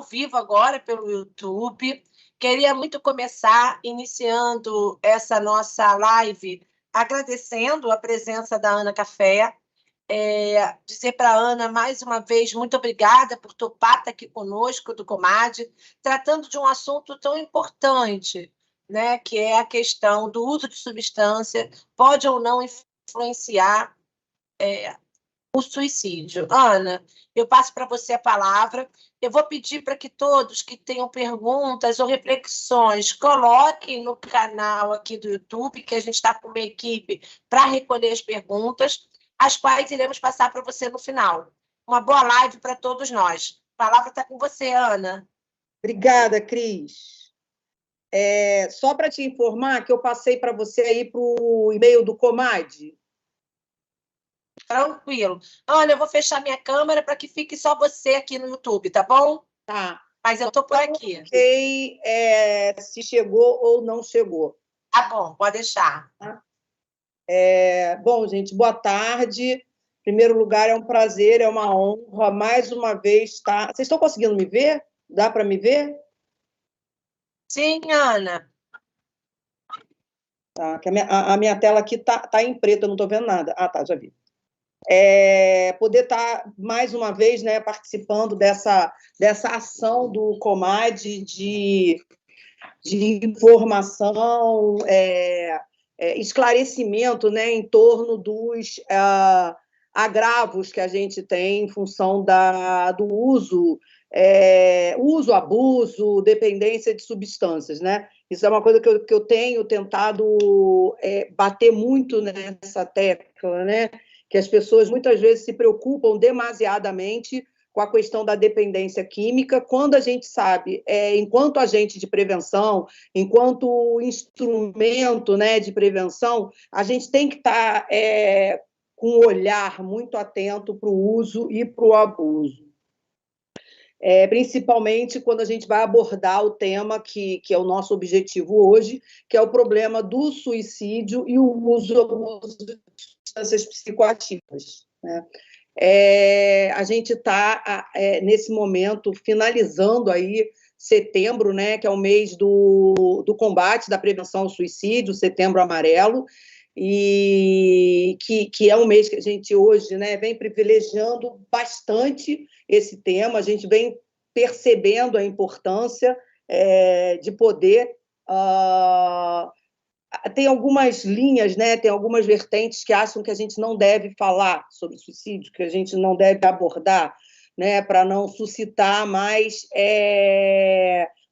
ao vivo agora pelo YouTube. Queria muito começar iniciando essa nossa live agradecendo a presença da Ana Café. Dizer para a Ana, mais uma vez, muito obrigada por topar estar aqui conosco, do Comad, tratando de um assunto tão importante, né, que é a questão do uso de substância, pode ou não influenciar o suicídio. Ana, eu passo para você a palavra. Eu vou pedir para que todos que tenham perguntas ou reflexões coloquem no canal aqui do YouTube, que a gente está com uma equipe para recolher as perguntas, as quais iremos passar para você no final. Uma boa live para todos nós. A palavra está com você, Ana. Obrigada, Cris. Só para te informar que eu passei para você aí para o e-mail do Comad. Tranquilo. Ana, eu vou fechar minha câmera para que fique só você aqui no YouTube, tá bom? Tá. Mas eu estou por aqui. Ok, se chegou ou não chegou. Tá bom, pode deixar. Tá? Bom, gente, boa tarde. Em primeiro lugar, é um prazer, é uma honra, mais uma vez, estar... Vocês estão conseguindo me ver? Dá para me ver? Sim, Ana. Tá, que a minha tela aqui tá em preto, eu não estou vendo nada. Ah, tá, já vi. Poder estar, mais uma vez, né, participando dessa ação do Comad de informação, esclarecimento, né, em torno dos agravos que a gente tem em função do uso, abuso, dependência de substâncias, né? Isso é uma coisa que eu tenho tentado bater muito nessa tecla, né? Que as pessoas muitas vezes se preocupam demasiadamente com a questão da dependência química, quando a gente sabe, enquanto agente de prevenção, enquanto instrumento, né, de prevenção, a gente tem que estar com um olhar muito atento para o uso e para o abuso. Principalmente quando a gente vai abordar o tema que é o nosso objetivo hoje, que é o problema do suicídio e o uso de substâncias psicoativas, né? A gente está, nesse momento, finalizando aí setembro, né, que é o mês do combate, da prevenção ao suicídio, Setembro Amarelo, e que é um mês que a gente hoje, né, vem privilegiando bastante esse tema, a gente vem percebendo a importância de poder... Tem algumas linhas, né? Tem algumas vertentes que acham que a gente não deve falar sobre suicídio, que a gente não deve abordar, né? Para não suscitar mais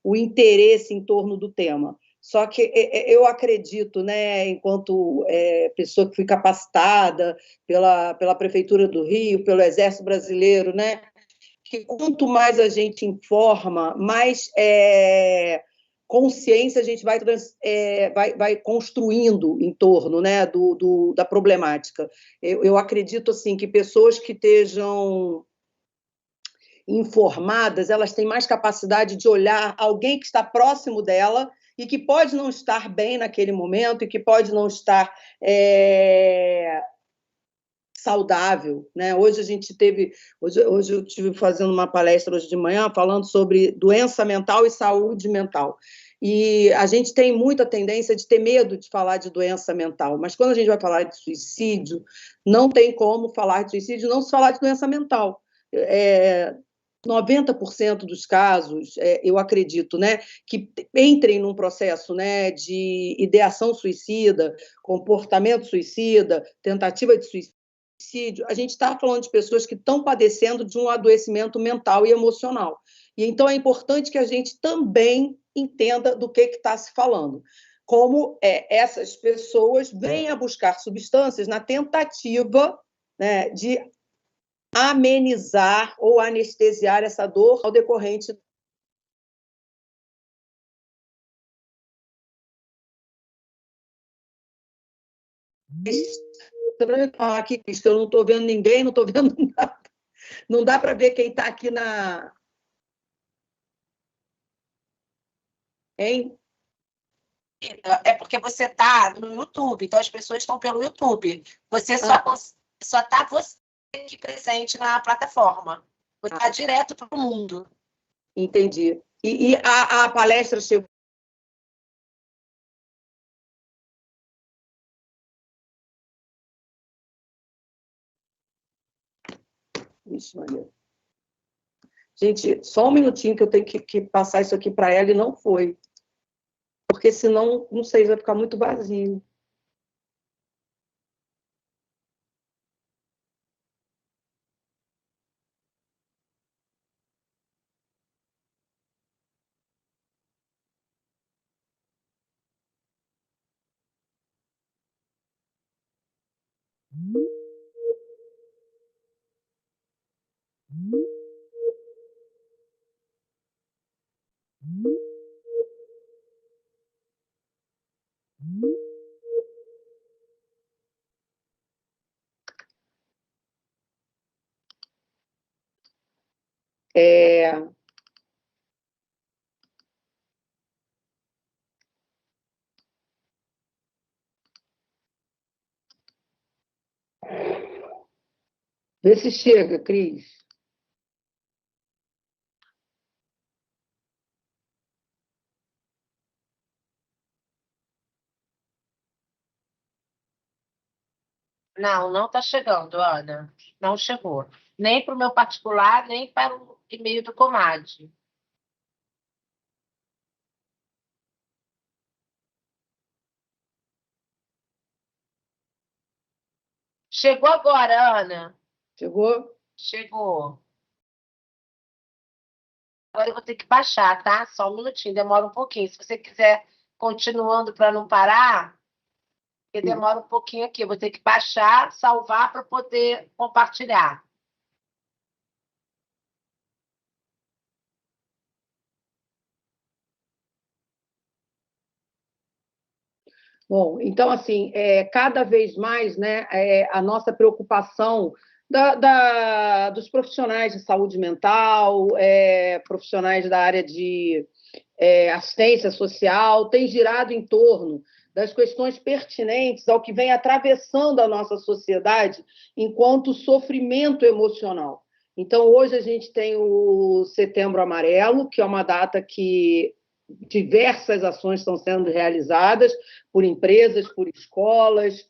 o interesse em torno do tema. Só que eu acredito, né, enquanto pessoa que fui capacitada pela Prefeitura do Rio, pelo Exército Brasileiro, né, que quanto mais a gente informa, mais consciência a gente vai construindo em torno, né, da problemática. Eu acredito assim, que pessoas que estejam informadas, elas têm mais capacidade de olhar alguém que está próximo dela e que pode não estar bem naquele momento e que pode não estar saudável, né? Hoje eu estive fazendo uma palestra hoje de manhã falando sobre doença mental e saúde mental. E a gente tem muita tendência de ter medo de falar de doença mental, mas quando a gente vai falar de suicídio, não tem como falar de suicídio não se falar de doença mental. 90% dos casos, eu acredito, né, que entrem num processo, né, de ideação suicida, comportamento suicida, tentativa de suicídio, a gente está falando de pessoas que estão padecendo de um adoecimento mental e emocional. E então é importante que a gente também entenda do que está se falando. Como essas pessoas vêm a buscar substâncias na tentativa, né, de amenizar ou anestesiar essa dor ao decorrente aqui, eu não estou vendo ninguém, não estou vendo nada. Não dá para ver quem está aqui na... Hein? É porque você está no YouTube, então as pessoas estão pelo YouTube. Você só está você aqui presente na plataforma. Você está direto para o mundo. Entendi. E a palestra chegou. Ixi, Maria. Gente, só um minutinho que eu tenho que passar isso aqui para ela e não foi. Porque senão, não sei, vai ficar muito vazio. Vê se chega, Cris. Não, não está chegando, Ana. Não chegou. Nem para o meu particular, nem para o e-mail do Comad. Chegou agora, Ana. Chegou? Chegou. Agora eu vou ter que baixar, tá? Só um minutinho, demora um pouquinho. Se você quiser continuando para não parar, porque demora um pouquinho aqui. Eu vou ter que baixar, salvar para poder compartilhar. Bom, então, assim, cada vez mais, né, a nossa preocupação dos profissionais de saúde mental, profissionais da área de assistência social, tem girado em torno das questões pertinentes ao que vem atravessando a nossa sociedade enquanto sofrimento emocional. Então, hoje a gente tem o Setembro Amarelo, que é uma data que diversas ações estão sendo realizadas por empresas, por escolas,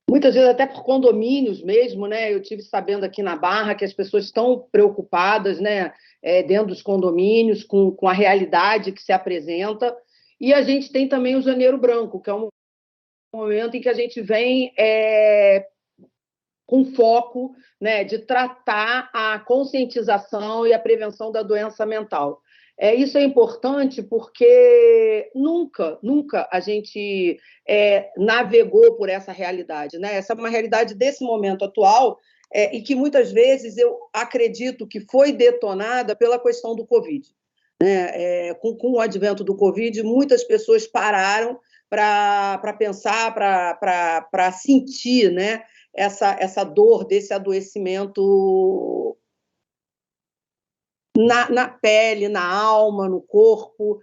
muitas vezes até por condomínios mesmo, né? Eu tive sabendo aqui na Barra que as pessoas estão preocupadas, né, dentro dos condomínios com a realidade que se apresenta. E a gente tem também o Janeiro Branco, que é um momento em que a gente vem com foco, né, de tratar a conscientização e a prevenção da doença mental. Isso é importante porque nunca a gente navegou por essa realidade, né? Essa é uma realidade desse momento atual e que muitas vezes eu acredito que foi detonada pela questão do Covid. Né? Com o advento do Covid, muitas pessoas pararam para pensar, para sentir, né, essa dor desse adoecimento na pele, na alma, no corpo.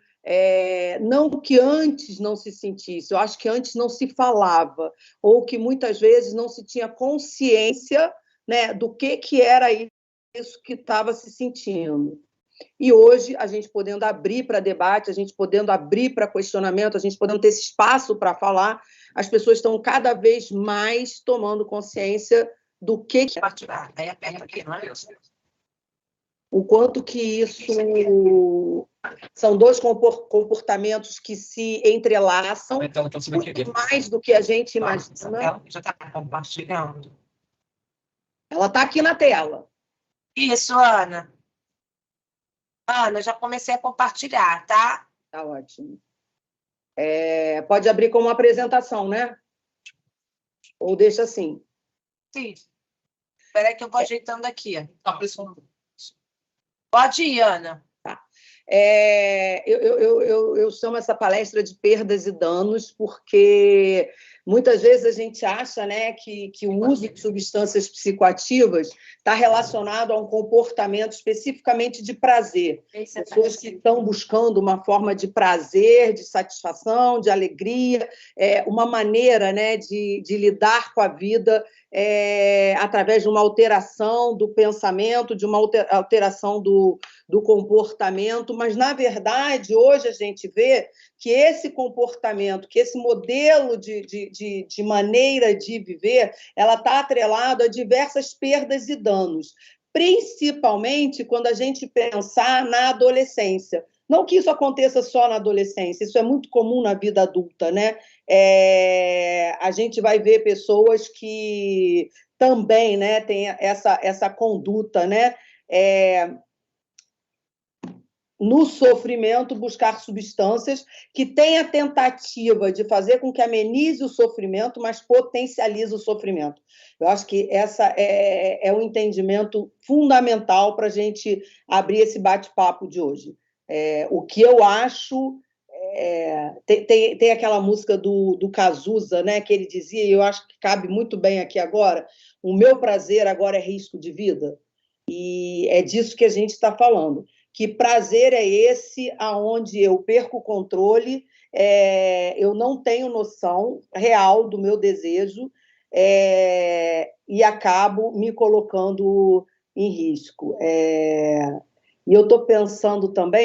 Não que antes não se sentisse, eu acho que antes não se falava, ou que muitas vezes não se tinha consciência, né, do que era isso que estava se sentindo. E hoje, a gente podendo abrir para debate, a gente podendo abrir para questionamento, a gente podendo ter esse espaço para falar, as pessoas estão cada vez mais tomando consciência do que o quanto que isso são dois comportamentos que se entrelaçam muito mais do que a gente imagina. Ela já está compartilhando. Ela está aqui na tela. Isso, Ana. Ana, já comecei a compartilhar, tá? Tá ótimo. Pode abrir como apresentação, né? Ou deixa assim? Sim. Espera aí que eu vou ajeitando aqui. Tá pressionando. Pode ir, Ana. Tá. Eu chamo essa palestra de perdas e danos porque Muitas vezes a gente acha, né, que o uso de substâncias psicoativas está relacionado a um comportamento especificamente de prazer. Pessoas que estão buscando uma forma de prazer, de satisfação, de alegria, uma maneira, né, de lidar com a vida através de uma alteração do pensamento, de uma alteração do comportamento, mas, na verdade, hoje a gente vê que esse comportamento, que esse modelo de maneira de viver, ela está atrelado a diversas perdas e danos, principalmente quando a gente pensar na adolescência. Não que isso aconteça só na adolescência, isso é muito comum na vida adulta, né? A gente vai ver pessoas que também, né, têm essa conduta, né? No sofrimento, buscar substâncias que têm a tentativa de fazer com que amenize o sofrimento, mas potencialize o sofrimento. Eu acho que essa é um entendimento fundamental para a gente abrir esse bate-papo de hoje. O que eu acho... tem aquela música do Cazuza, né, que ele dizia, e eu acho que cabe muito bem aqui agora, o meu prazer agora é risco de vida. E é disso que a gente está falando. Que prazer é esse aonde eu perco o controle, eu não tenho noção real do meu desejo e acabo me colocando em risco. E eu estou pensando também...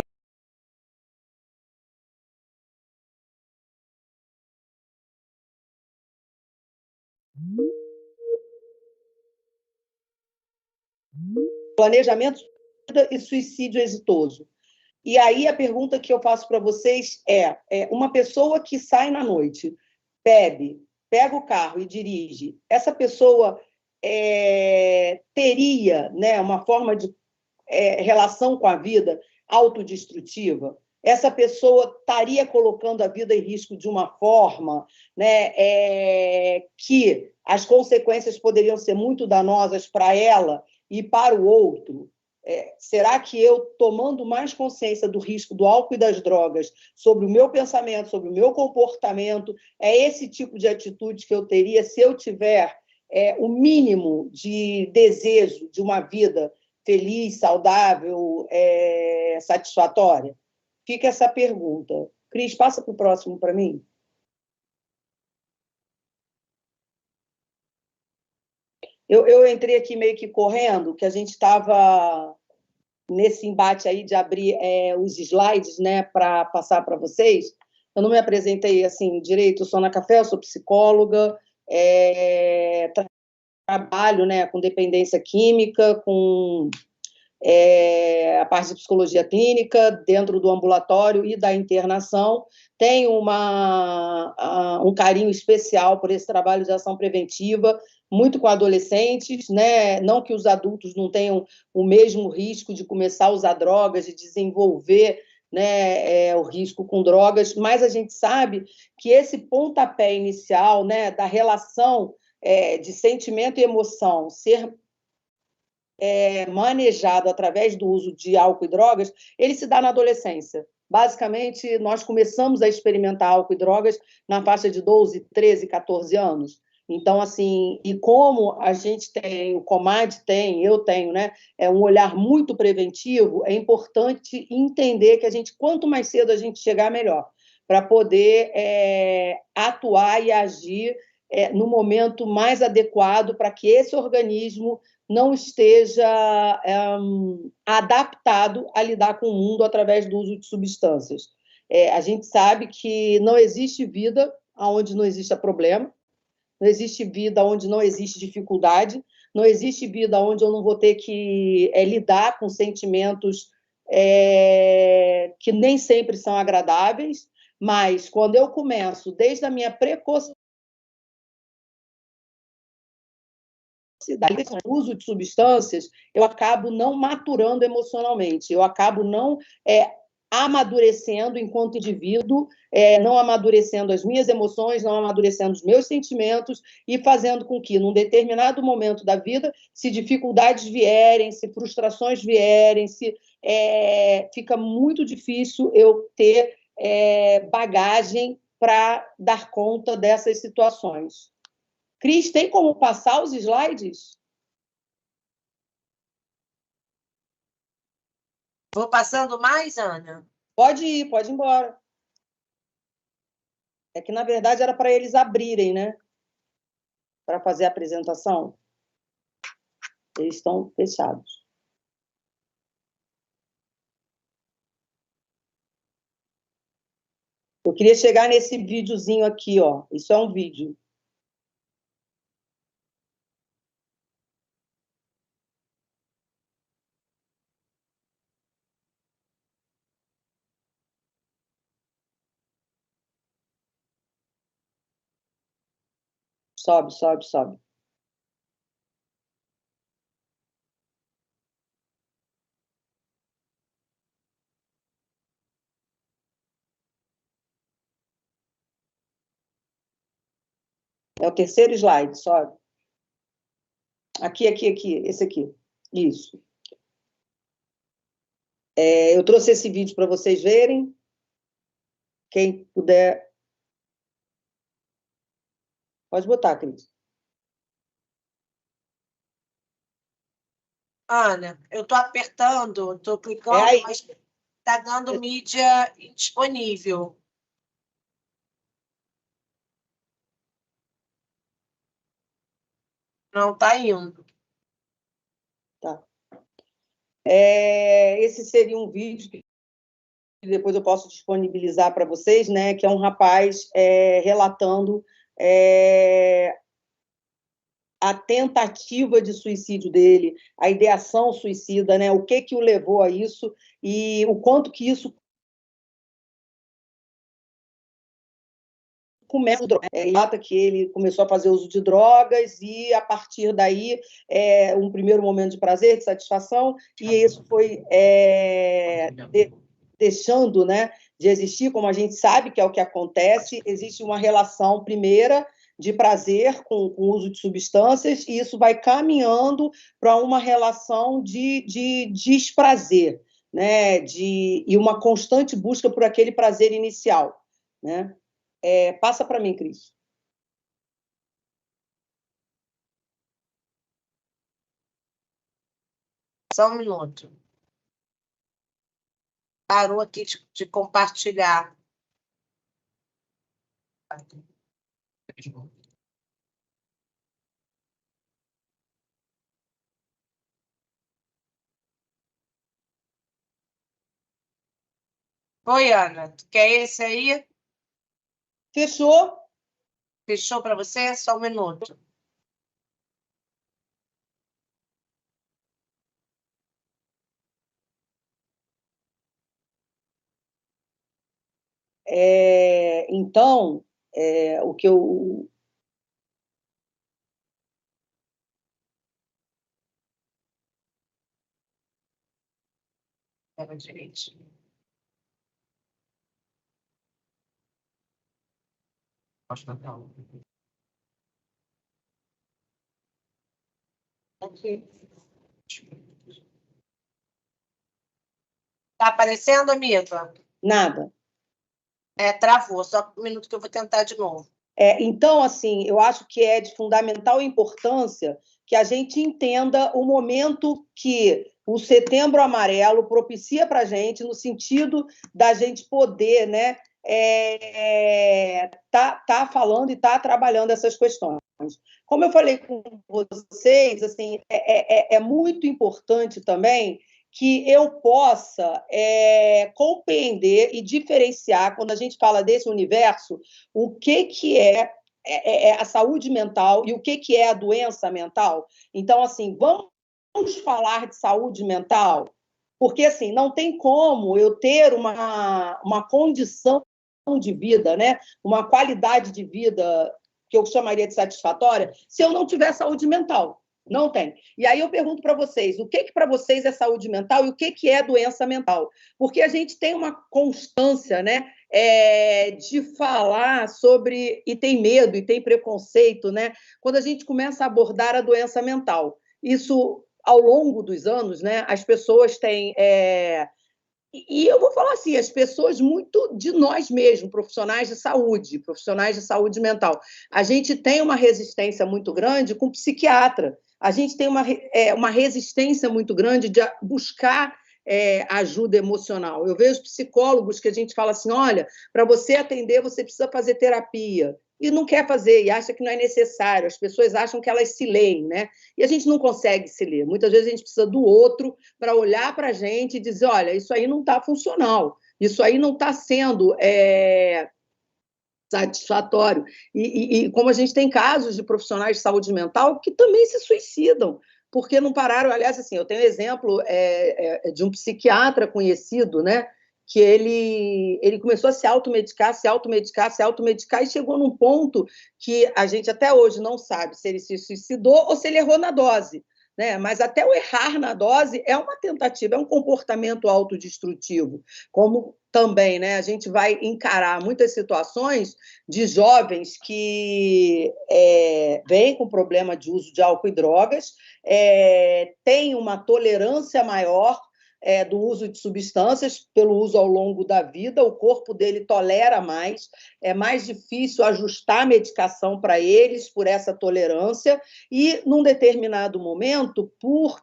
Planejamento e suicídio exitoso. E aí a pergunta que eu faço para vocês uma pessoa que sai na noite, bebe, pega o carro e dirige, essa pessoa teria, né, uma forma de relação com a vida autodestrutiva? Essa pessoa estaria colocando a vida em risco de uma forma, né, que as consequências poderiam ser muito danosas para ela e para o outro? Será que eu, tomando mais consciência do risco do álcool e das drogas sobre o meu pensamento, sobre o meu comportamento, é esse tipo de atitude que eu teria se eu tiver o mínimo de desejo de uma vida feliz, saudável, satisfatória? Fica essa pergunta. Cris, passa para o próximo para mim. Eu entrei aqui meio que correndo, que a gente estava nesse embate aí de abrir os slides, né, para passar para vocês. Eu não me apresentei assim direito, eu sou Ana Café, eu sou psicóloga, trabalho, né, com dependência química, com a parte de psicologia clínica, dentro do ambulatório e da internação. Tenho um carinho especial por esse trabalho de ação preventiva, muito com adolescentes, né? Não que os adultos não tenham o mesmo risco de começar a usar drogas, de desenvolver, né, o risco com drogas, mas a gente sabe que esse pontapé inicial, né, da relação de sentimento e emoção ser manejado através do uso de álcool e drogas, ele se dá na adolescência. Basicamente, nós começamos a experimentar álcool e drogas na faixa de 12, 13, 14 anos. Então, assim, e como a gente tem, o Comad tem, eu tenho, né, um olhar muito preventivo, é importante entender que quanto mais cedo a gente chegar, melhor, para poder atuar e agir no momento mais adequado para que esse organismo não esteja adaptado a lidar com o mundo através do uso de substâncias. A gente sabe que não existe vida onde não exista problema, não existe vida onde não existe dificuldade, não existe vida onde eu não vou ter que lidar com sentimentos que nem sempre são agradáveis, mas quando eu começo, desde a minha precocidade, o uso de substâncias, eu acabo não maturando emocionalmente, eu acabo não amadurecendo enquanto indivíduo, não amadurecendo as minhas emoções, não amadurecendo os meus sentimentos e fazendo com que, num determinado momento da vida, se dificuldades vierem, se frustrações vierem, fica muito difícil eu ter bagagem para dar conta dessas situações. Cris, tem como passar os slides? Vou passando mais, Ana? Pode ir, pode ir embora. É que, na verdade, era para eles abrirem, né? Para fazer a apresentação. Eles estão fechados. Eu queria chegar nesse videozinho aqui, ó. Isso é um vídeo. Sobe, sobe, sobe. É o terceiro slide, sobe. Aqui, esse aqui. Isso. Eu trouxe esse vídeo para vocês verem. Quem puder. Pode botar, Cris. Ana, eu estou apertando, estou clicando, mas está dando mídia indisponível. Não está indo. Tá. Esse seria um vídeo que depois eu posso disponibilizar para vocês, né? Que é um rapaz relatando a tentativa de suicídio dele, a ideação suicida, né? O que o levou a isso e o quanto que isso começa relata que ele começou a fazer uso de drogas e a partir daí um primeiro momento de prazer, de satisfação, e isso foi deixando, né, de existir, como a gente sabe que é o que acontece. Existe uma relação primeira de prazer com o uso de substâncias, e isso vai caminhando para uma relação de desprazer, né, e uma constante busca por aquele prazer inicial, né? Passa para mim, Cris. Só um minuto. Parou aqui de compartilhar. Oi, Ana. Tu quer esse aí? Fechou? Fechou para você? Só um minuto. Então, o que eu... Pega direitinho. Acho que tá. Aqui. Tá aparecendo, amiga? Nada. Travou. Só um minuto que eu vou tentar de novo. Então, assim, eu acho que é de fundamental importância que a gente entenda o momento que o Setembro Amarelo propicia para a gente, no sentido da gente poder, né, tá falando e tá trabalhando essas questões. Como eu falei com vocês, assim, é muito importante também que eu possa compreender e diferenciar, quando a gente fala desse universo, o que é a saúde mental e o que é a doença mental. Então, assim, vamos falar de saúde mental, porque assim, não tem como eu ter uma condição de vida, né? Uma qualidade de vida que eu chamaria de satisfatória, se eu não tiver saúde mental. Não tem. E aí eu pergunto para vocês, o que para vocês é saúde mental e o que é doença mental? Porque a gente tem uma constância, né, de falar sobre, e tem medo, e tem preconceito, né, quando a gente começa a abordar a doença mental. Isso, ao longo dos anos, né, as pessoas têm E eu vou falar assim, as pessoas muito de nós mesmos, profissionais de saúde mental, a gente tem uma resistência muito grande com o psiquiatra, a gente tem uma resistência muito grande de buscar ajuda emocional. Eu vejo psicólogos que a gente fala assim, olha, para você atender, você precisa fazer terapia. E não quer fazer, e acha que não é necessário. As pessoas acham que elas se leem, né? E a gente não consegue se ler. Muitas vezes a gente precisa do outro para olhar para a gente e dizer, olha, isso aí não está funcional, isso aí não está sendo satisfatório. E como a gente tem casos de profissionais de saúde mental que também se suicidam, porque não pararam. Aliás, assim, eu tenho exemplo de um psiquiatra conhecido, né? Que ele começou a se automedicar, e chegou num ponto que a gente até hoje não sabe se ele se suicidou ou se ele errou na dose. Né? Mas até o errar na dose é uma tentativa, é um comportamento autodestrutivo, como também, né, a gente vai encarar muitas situações de jovens que vêm com problema de uso de álcool e drogas, têm uma tolerância maior do uso de substâncias pelo uso ao longo da vida, o corpo dele tolera mais, é mais difícil ajustar a medicação para eles por essa tolerância, e num determinado momento, por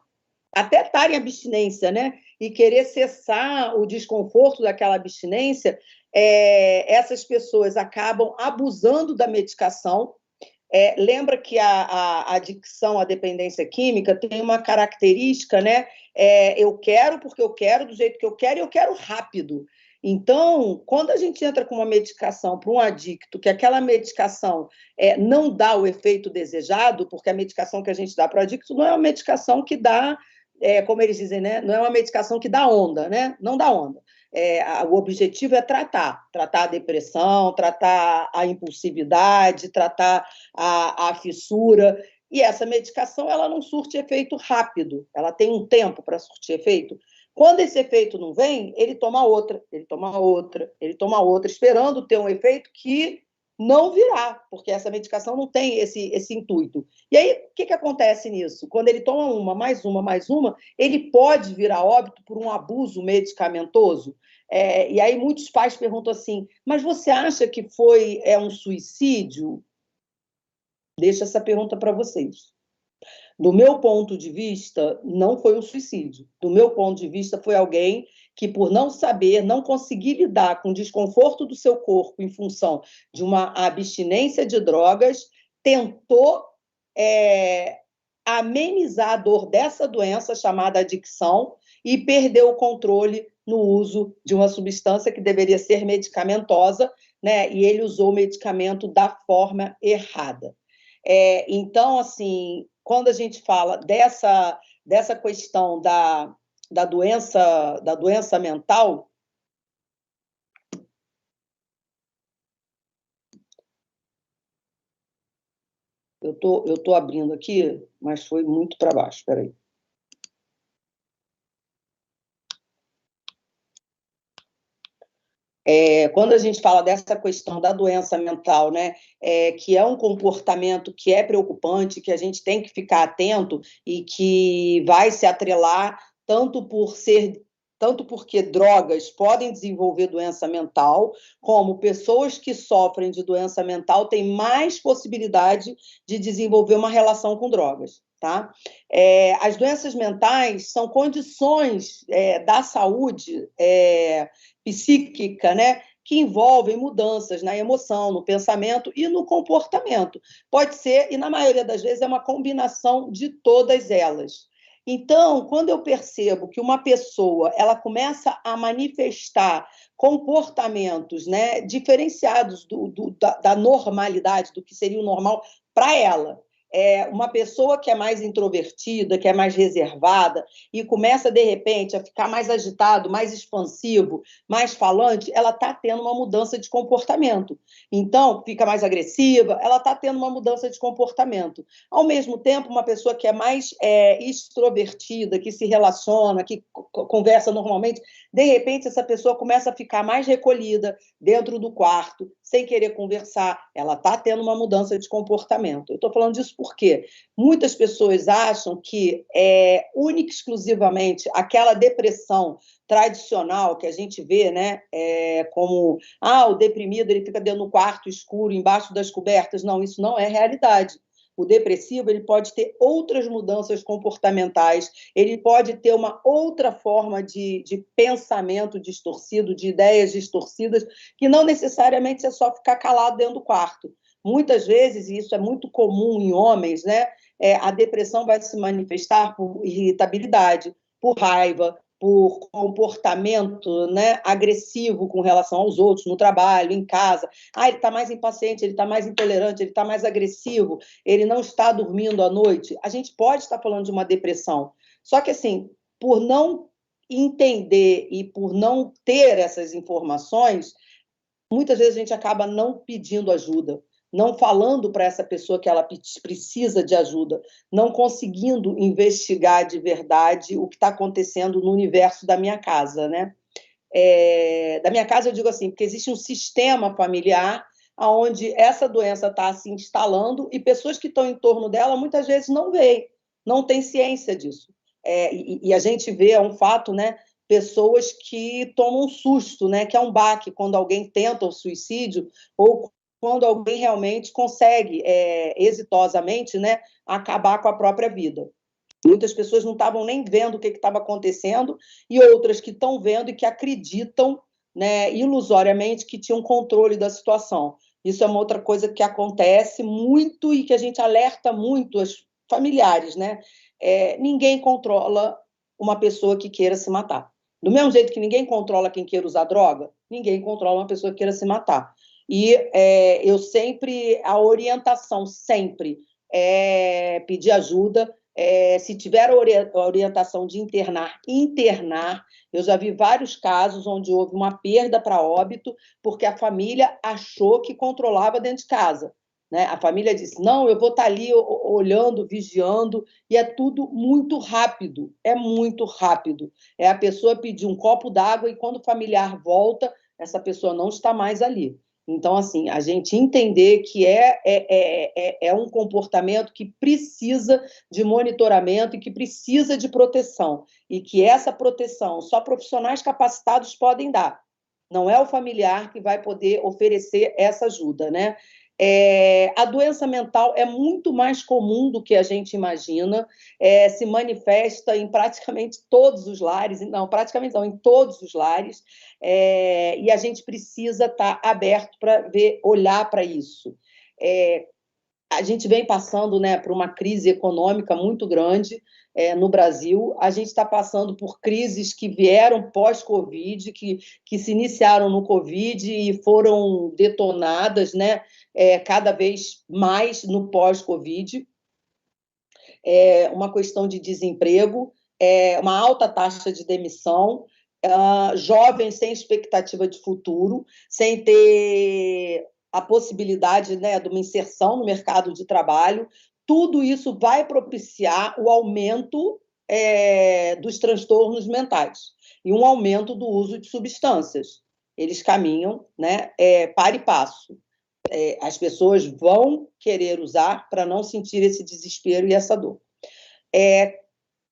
até estar em abstinência, né? E querer cessar o desconforto daquela abstinência, essas pessoas acabam abusando da medicação. Lembra que a adicção à dependência química tem uma característica, né? Eu quero porque eu quero, do jeito que eu quero, e eu quero rápido. Então, quando a gente entra com uma medicação para um adicto, que aquela medicação não dá o efeito desejado, porque a medicação que a gente dá para o adicto não é uma medicação que dá, como eles dizem, né? Não é uma medicação que dá onda, né? Não dá onda. O objetivo é tratar a depressão, tratar a impulsividade, tratar a fissura, e essa medicação ela não surte efeito rápido, ela tem um tempo para surtir efeito. Quando esse efeito não vem, ele toma outra, esperando ter um efeito que não virá, porque essa medicação não tem esse intuito. E aí, o que acontece nisso? Quando ele toma mais uma, ele pode vir a óbito por um abuso medicamentoso. E aí muitos pais perguntam assim, mas você acha que foi um suicídio? Deixo essa pergunta para vocês. Do meu ponto de vista, não foi um suicídio. Do meu ponto de vista, foi alguém que, por não saber, não conseguir lidar com o desconforto do seu corpo em função de uma abstinência de drogas, tentou amenizar a dor dessa doença chamada adicção e perdeu o controle no uso de uma substância que deveria ser medicamentosa, né? E ele usou o medicamento da forma errada. Então, assim, quando a gente fala dessa questão da doença mental, eu tô abrindo aqui, mas foi muito para baixo, espera aí. Quando a gente fala dessa questão da doença mental, né, que é um comportamento que é preocupante, que a gente tem que ficar atento e que vai se atrelar tanto porque drogas podem desenvolver doença mental, como pessoas que sofrem de doença mental têm mais possibilidade de desenvolver uma relação com drogas. Tá? As doenças mentais são condições da saúde psíquica, né, que envolvem mudanças na emoção, no pensamento e no comportamento. Pode ser, e na maioria das vezes é uma combinação de todas elas. Então, quando eu percebo que uma pessoa ela começa a manifestar comportamentos, né, diferenciados da normalidade, do que seria o normal para ela, uma pessoa que é mais introvertida, que é mais reservada, e começa, de repente, a ficar mais agitado, mais expansivo, mais falante, ela está tendo uma mudança de comportamento. Então, fica mais agressiva, ela está tendo uma mudança de comportamento. Ao mesmo tempo, uma pessoa que é mais extrovertida, que se relaciona, que conversa normalmente, de repente, essa pessoa começa a ficar mais recolhida dentro do quarto, sem querer conversar, ela está tendo uma mudança de comportamento. Eu estou falando disso porque muitas pessoas acham que única e exclusivamente aquela depressão tradicional que a gente vê, né, como o deprimido ele fica dentro do quarto escuro, embaixo das cobertas. Não, isso não é realidade. O depressivo ele pode ter outras mudanças comportamentais, ele pode ter uma outra forma de pensamento distorcido, de ideias distorcidas, que não necessariamente é só ficar calado dentro do quarto. Muitas vezes, e isso é muito comum em homens, né, a depressão vai se manifestar por irritabilidade, por raiva, por comportamento, né, agressivo com relação aos outros, no trabalho, em casa. Ele está mais impaciente, ele está mais intolerante, ele está mais agressivo, ele não está dormindo à noite. A gente pode estar falando de uma depressão. Só que, assim, por não entender e por não ter essas informações, muitas vezes a gente acaba não pedindo ajuda, não falando para essa pessoa que ela precisa de ajuda, não conseguindo investigar de verdade o que está acontecendo no universo da minha casa, né? Da minha casa eu digo assim, porque existe um sistema familiar onde essa doença está se instalando e pessoas que estão em torno dela muitas vezes não veem, não têm ciência disso. E a gente vê, é um fato, né? Pessoas que tomam um susto, né? Que é um baque quando alguém tenta o suicídio ou quando alguém realmente consegue exitosamente, né, acabar com a própria vida. Muitas pessoas não estavam nem vendo o que estava acontecendo e outras que estão vendo e que acreditam, né, ilusoriamente que tinham controle da situação. Isso é uma outra coisa que acontece muito e que a gente alerta muito os familiares, né? Ninguém controla uma pessoa que queira se matar. Do mesmo jeito que ninguém controla quem queira usar droga, ninguém controla uma pessoa que queira se matar. E eu sempre, a orientação sempre é pedir ajuda. Se tiver a orientação de internar. Eu já vi vários casos onde houve uma perda para óbito porque a família achou que controlava dentro de casa. Né? A família disse, não, eu vou estar ali olhando, vigiando, e é tudo muito rápido, é muito rápido. A pessoa pedir um copo d'água e quando o familiar volta, essa pessoa não está mais ali. Então, assim, a gente entender que é um comportamento que precisa de monitoramento e que precisa de proteção, e que essa proteção só profissionais capacitados podem dar. Não é o familiar que vai poder oferecer essa ajuda, né? A doença mental é muito mais comum do que a gente imagina, se manifesta em praticamente todos os lares, não, praticamente não, em todos os lares, e a gente precisa estar aberto para olhar para isso. A gente vem passando, né, por uma crise econômica muito grande no Brasil. A gente está passando por crises que vieram pós-Covid, que se iniciaram no Covid e foram detonadas, né, cada vez mais no pós-Covid. Uma questão de desemprego, uma alta taxa de demissão, jovens sem expectativa de futuro, sem ter a possibilidade, né, de uma inserção no mercado de trabalho. Tudo isso vai propiciar o aumento dos transtornos mentais e um aumento do uso de substâncias. Eles caminham, né, para e passo. As pessoas vão querer usar para não sentir esse desespero e essa dor.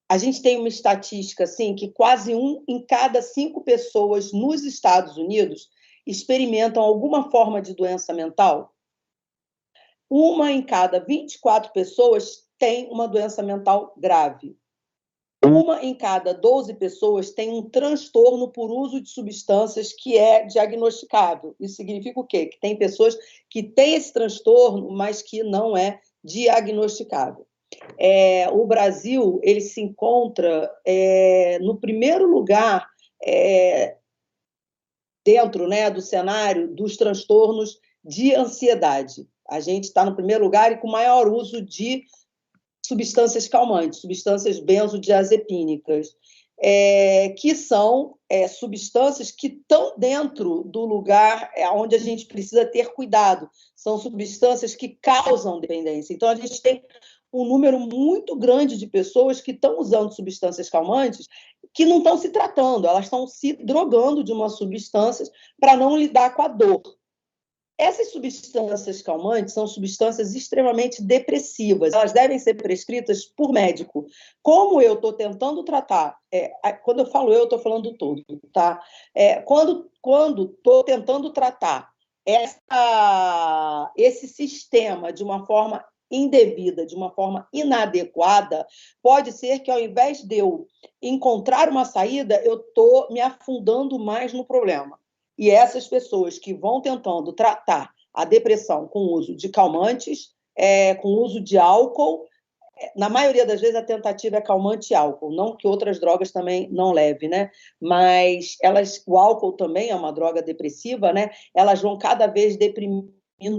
A gente tem uma estatística assim, que quase 1 em cada 5 pessoas nos Estados Unidos experimentam alguma forma de doença mental. 1 em cada 24 pessoas tem uma doença mental grave. 1 em cada 12 pessoas tem um transtorno por uso de substâncias que é diagnosticável. Isso significa o quê? Que tem pessoas que têm esse transtorno, mas que não é diagnosticável. O Brasil ele se encontra no primeiro lugar dentro, né, do cenário dos transtornos de ansiedade. A gente está no primeiro lugar e com maior uso de substâncias calmantes, substâncias benzodiazepínicas, que são substâncias que estão dentro do lugar onde a gente precisa ter cuidado. São substâncias que causam dependência. Então, a gente tem um número muito grande de pessoas que estão usando substâncias calmantes que não estão se tratando, elas estão se drogando de umas substâncias para não lidar com a dor. Essas substâncias calmantes são substâncias extremamente depressivas. Elas devem ser prescritas por médico. Como eu estou tentando tratar, quando eu falo eu estou falando todo, tá? Quando estou tentando tratar esse sistema de uma forma indevida, de uma forma inadequada, pode ser que, ao invés de eu encontrar uma saída, eu estou me afundando mais no problema. E essas pessoas que vão tentando tratar a depressão com o uso de calmantes, com o uso de álcool, na maioria das vezes a tentativa é calmante e álcool, não que outras drogas também não leve, né? Mas o álcool também é uma droga depressiva, né? Elas vão cada vez deprimindo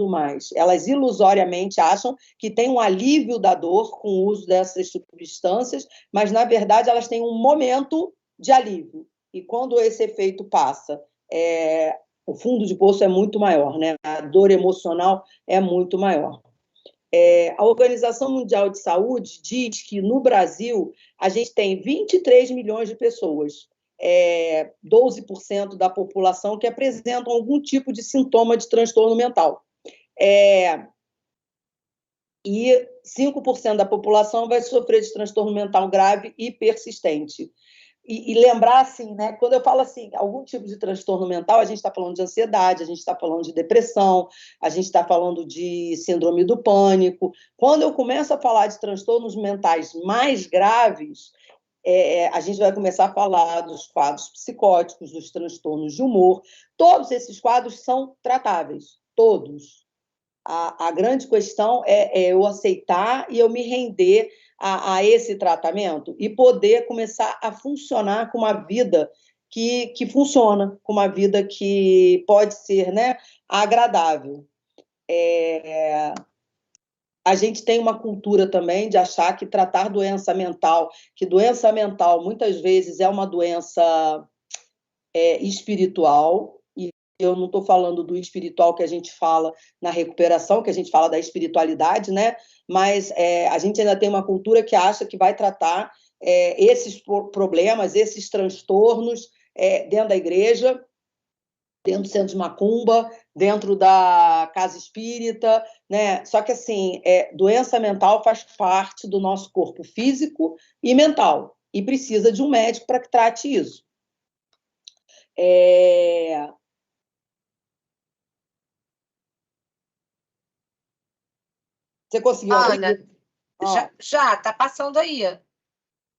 mais. Elas ilusoriamente acham que tem um alívio da dor com o uso dessas substâncias, mas na verdade elas têm um momento de alívio. E quando esse efeito passa, o fundo de poço é muito maior, né? A dor emocional é muito maior. A Organização Mundial de Saúde diz que, no Brasil, a gente tem 23 milhões de pessoas, 12% da população que apresentam algum tipo de sintoma de transtorno mental. E 5% da população vai sofrer de transtorno mental grave e persistente. E lembrar, assim, né, quando eu falo assim, algum tipo de transtorno mental, a gente está falando de ansiedade, a gente está falando de depressão, a gente está falando de síndrome do pânico. Quando eu começo a falar de transtornos mentais mais graves, a gente vai começar a falar dos quadros psicóticos, dos transtornos de humor. Todos esses quadros são tratáveis, todos. A grande questão é eu aceitar e eu me render a esse tratamento e poder começar a funcionar com uma vida que funciona, com uma vida que pode ser, né, agradável. A gente tem uma cultura também de achar que tratar doença mental, que doença mental muitas vezes é uma doença espiritual. Eu não estou falando do espiritual que a gente fala na recuperação, que a gente fala da espiritualidade, né? Mas a gente ainda tem uma cultura que acha que vai tratar esses problemas, esses transtornos dentro da igreja, dentro do centro de macumba, dentro da casa espírita, né? Só que, assim, doença mental faz parte do nosso corpo físico e mental, e precisa de um médico para que trate isso. Você conseguiu abrir? Ana, já está passando aí.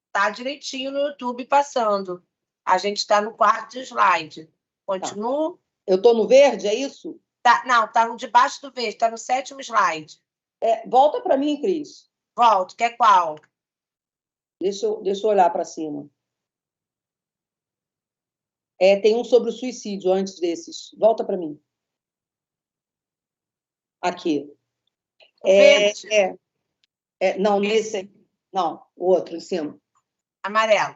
Está direitinho no YouTube passando. A gente está no quarto slide. Continua. Tá. Eu estou no verde, é isso? Não, está debaixo do verde, está no 7º slide. Volta para mim, Cris. Volto, quer qual? Deixa eu olhar para cima. Tem um sobre o suicídio antes desses. Volta para mim. Aqui. Não, nesse aí. Não, o outro em cima. Amarelo.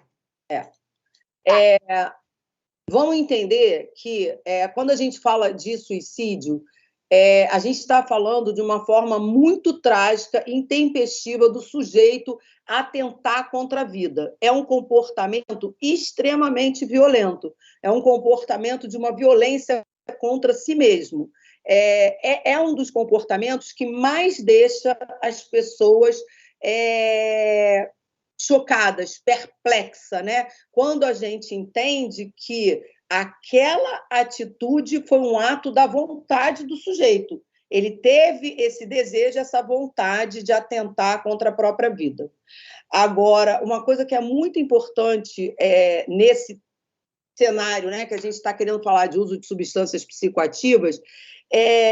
Vamos entender que, quando a gente fala de suicídio, a gente está falando de uma forma muito trágica e intempestiva do sujeito atentar contra a vida. É um comportamento extremamente violento, é um comportamento de uma violência contra si mesmo. É um dos comportamentos que mais deixa as pessoas chocadas, perplexas, né? Quando a gente entende que aquela atitude foi um ato da vontade do sujeito. Ele teve esse desejo, essa vontade de atentar contra a própria vida. Agora, uma coisa que é muito importante nesse cenário, né, que a gente está querendo falar de uso de substâncias psicoativas,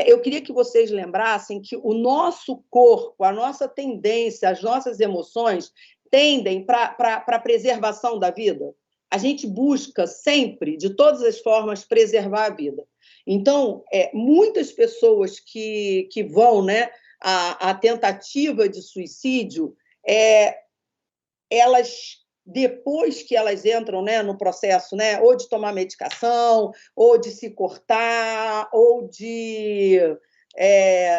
eu queria que vocês lembrassem que o nosso corpo, a nossa tendência, as nossas emoções tendem para a preservação da vida. A gente busca sempre, de todas as formas, preservar a vida. Então, muitas pessoas que vão, né, à tentativa de suicídio, elas, depois que elas entram, né, no processo, né, ou de tomar medicação, ou de se cortar, ou de...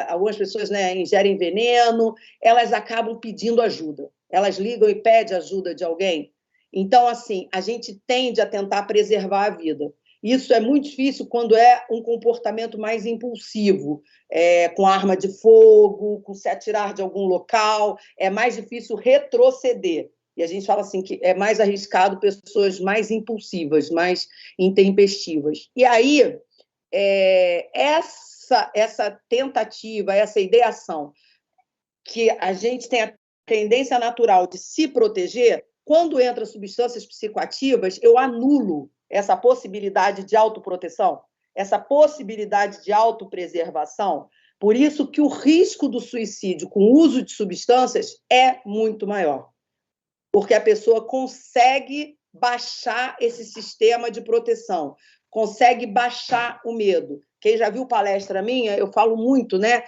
algumas pessoas, né, ingerem veneno, elas acabam pedindo ajuda. Elas ligam e pedem ajuda de alguém. Então, assim, a gente tende a tentar preservar a vida. Isso é muito difícil quando é um comportamento mais impulsivo, com arma de fogo, com se atirar de algum local. É mais difícil retroceder. E a gente fala assim que é mais arriscado pessoas mais impulsivas, mais intempestivas. E aí, essa tentativa, essa ideação que a gente tem a tendência natural de se proteger, quando entra substâncias psicoativas, eu anulo essa possibilidade de autoproteção, essa possibilidade de autopreservação. Por isso que o risco do suicídio com o uso de substâncias é muito maior, porque a pessoa consegue baixar esse sistema de proteção, consegue baixar o medo. Quem já viu palestra minha, eu falo muito, né,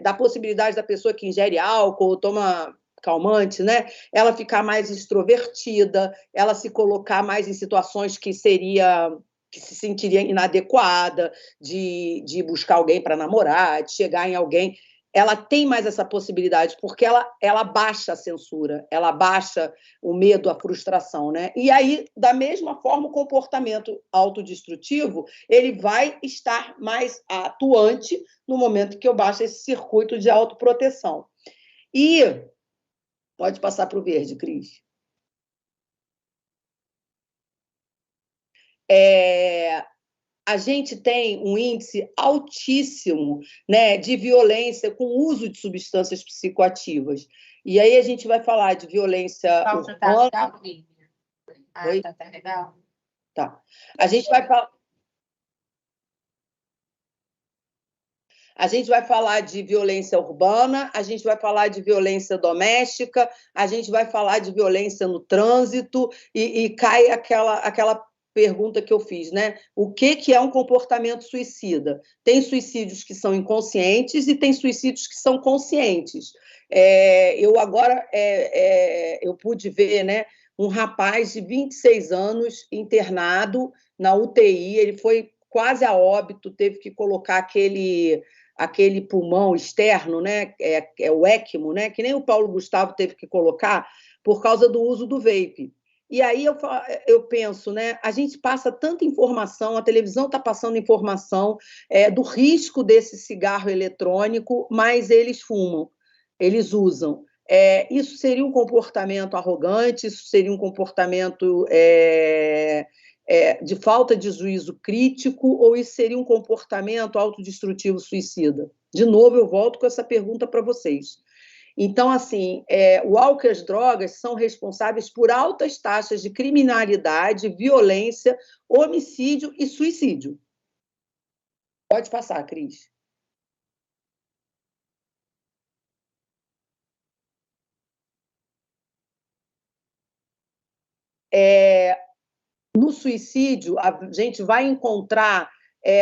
da possibilidade da pessoa que ingere álcool ou toma calmante, né, ela ficar mais extrovertida, ela se colocar mais em situações que se sentiria inadequada, de buscar alguém para namorar, de chegar em alguém. Ela tem mais essa possibilidade, porque ela baixa a censura, ela baixa o medo, a frustração, né? E aí, da mesma forma, o comportamento autodestrutivo, ele vai estar mais atuante no momento que eu baixo esse circuito de autoproteção. E pode passar para o verde, Cris. A gente tem um índice altíssimo, né, de violência com o uso de substâncias psicoativas. E aí a gente vai falar de violência urbana. Tá legal. Tá. A gente vai falar de violência urbana, a gente vai falar de violência doméstica, a gente vai falar de violência no trânsito, e cai aquela pergunta que eu fiz, né? O que é um comportamento suicida? Tem suicídios que são inconscientes e tem suicídios que são conscientes. Eu agora eu pude ver, né, um rapaz de 26 anos internado na UTI, ele foi quase a óbito, teve que colocar aquele pulmão externo, né? O ECMO, né? Que nem o Paulo Gustavo teve que colocar por causa do uso do vape. E aí eu penso, né? A gente passa tanta informação, a televisão está passando informação do risco desse cigarro eletrônico, mas eles fumam, eles usam. Isso seria um comportamento arrogante, isso seria um comportamento de falta de juízo crítico, ou isso seria um comportamento autodestrutivo suicida? De novo, eu volto com essa pergunta para vocês. Então, assim, o álcool e as drogas são responsáveis por altas taxas de criminalidade, violência, homicídio e suicídio. Pode passar, Cris. No suicídio, a gente vai encontrar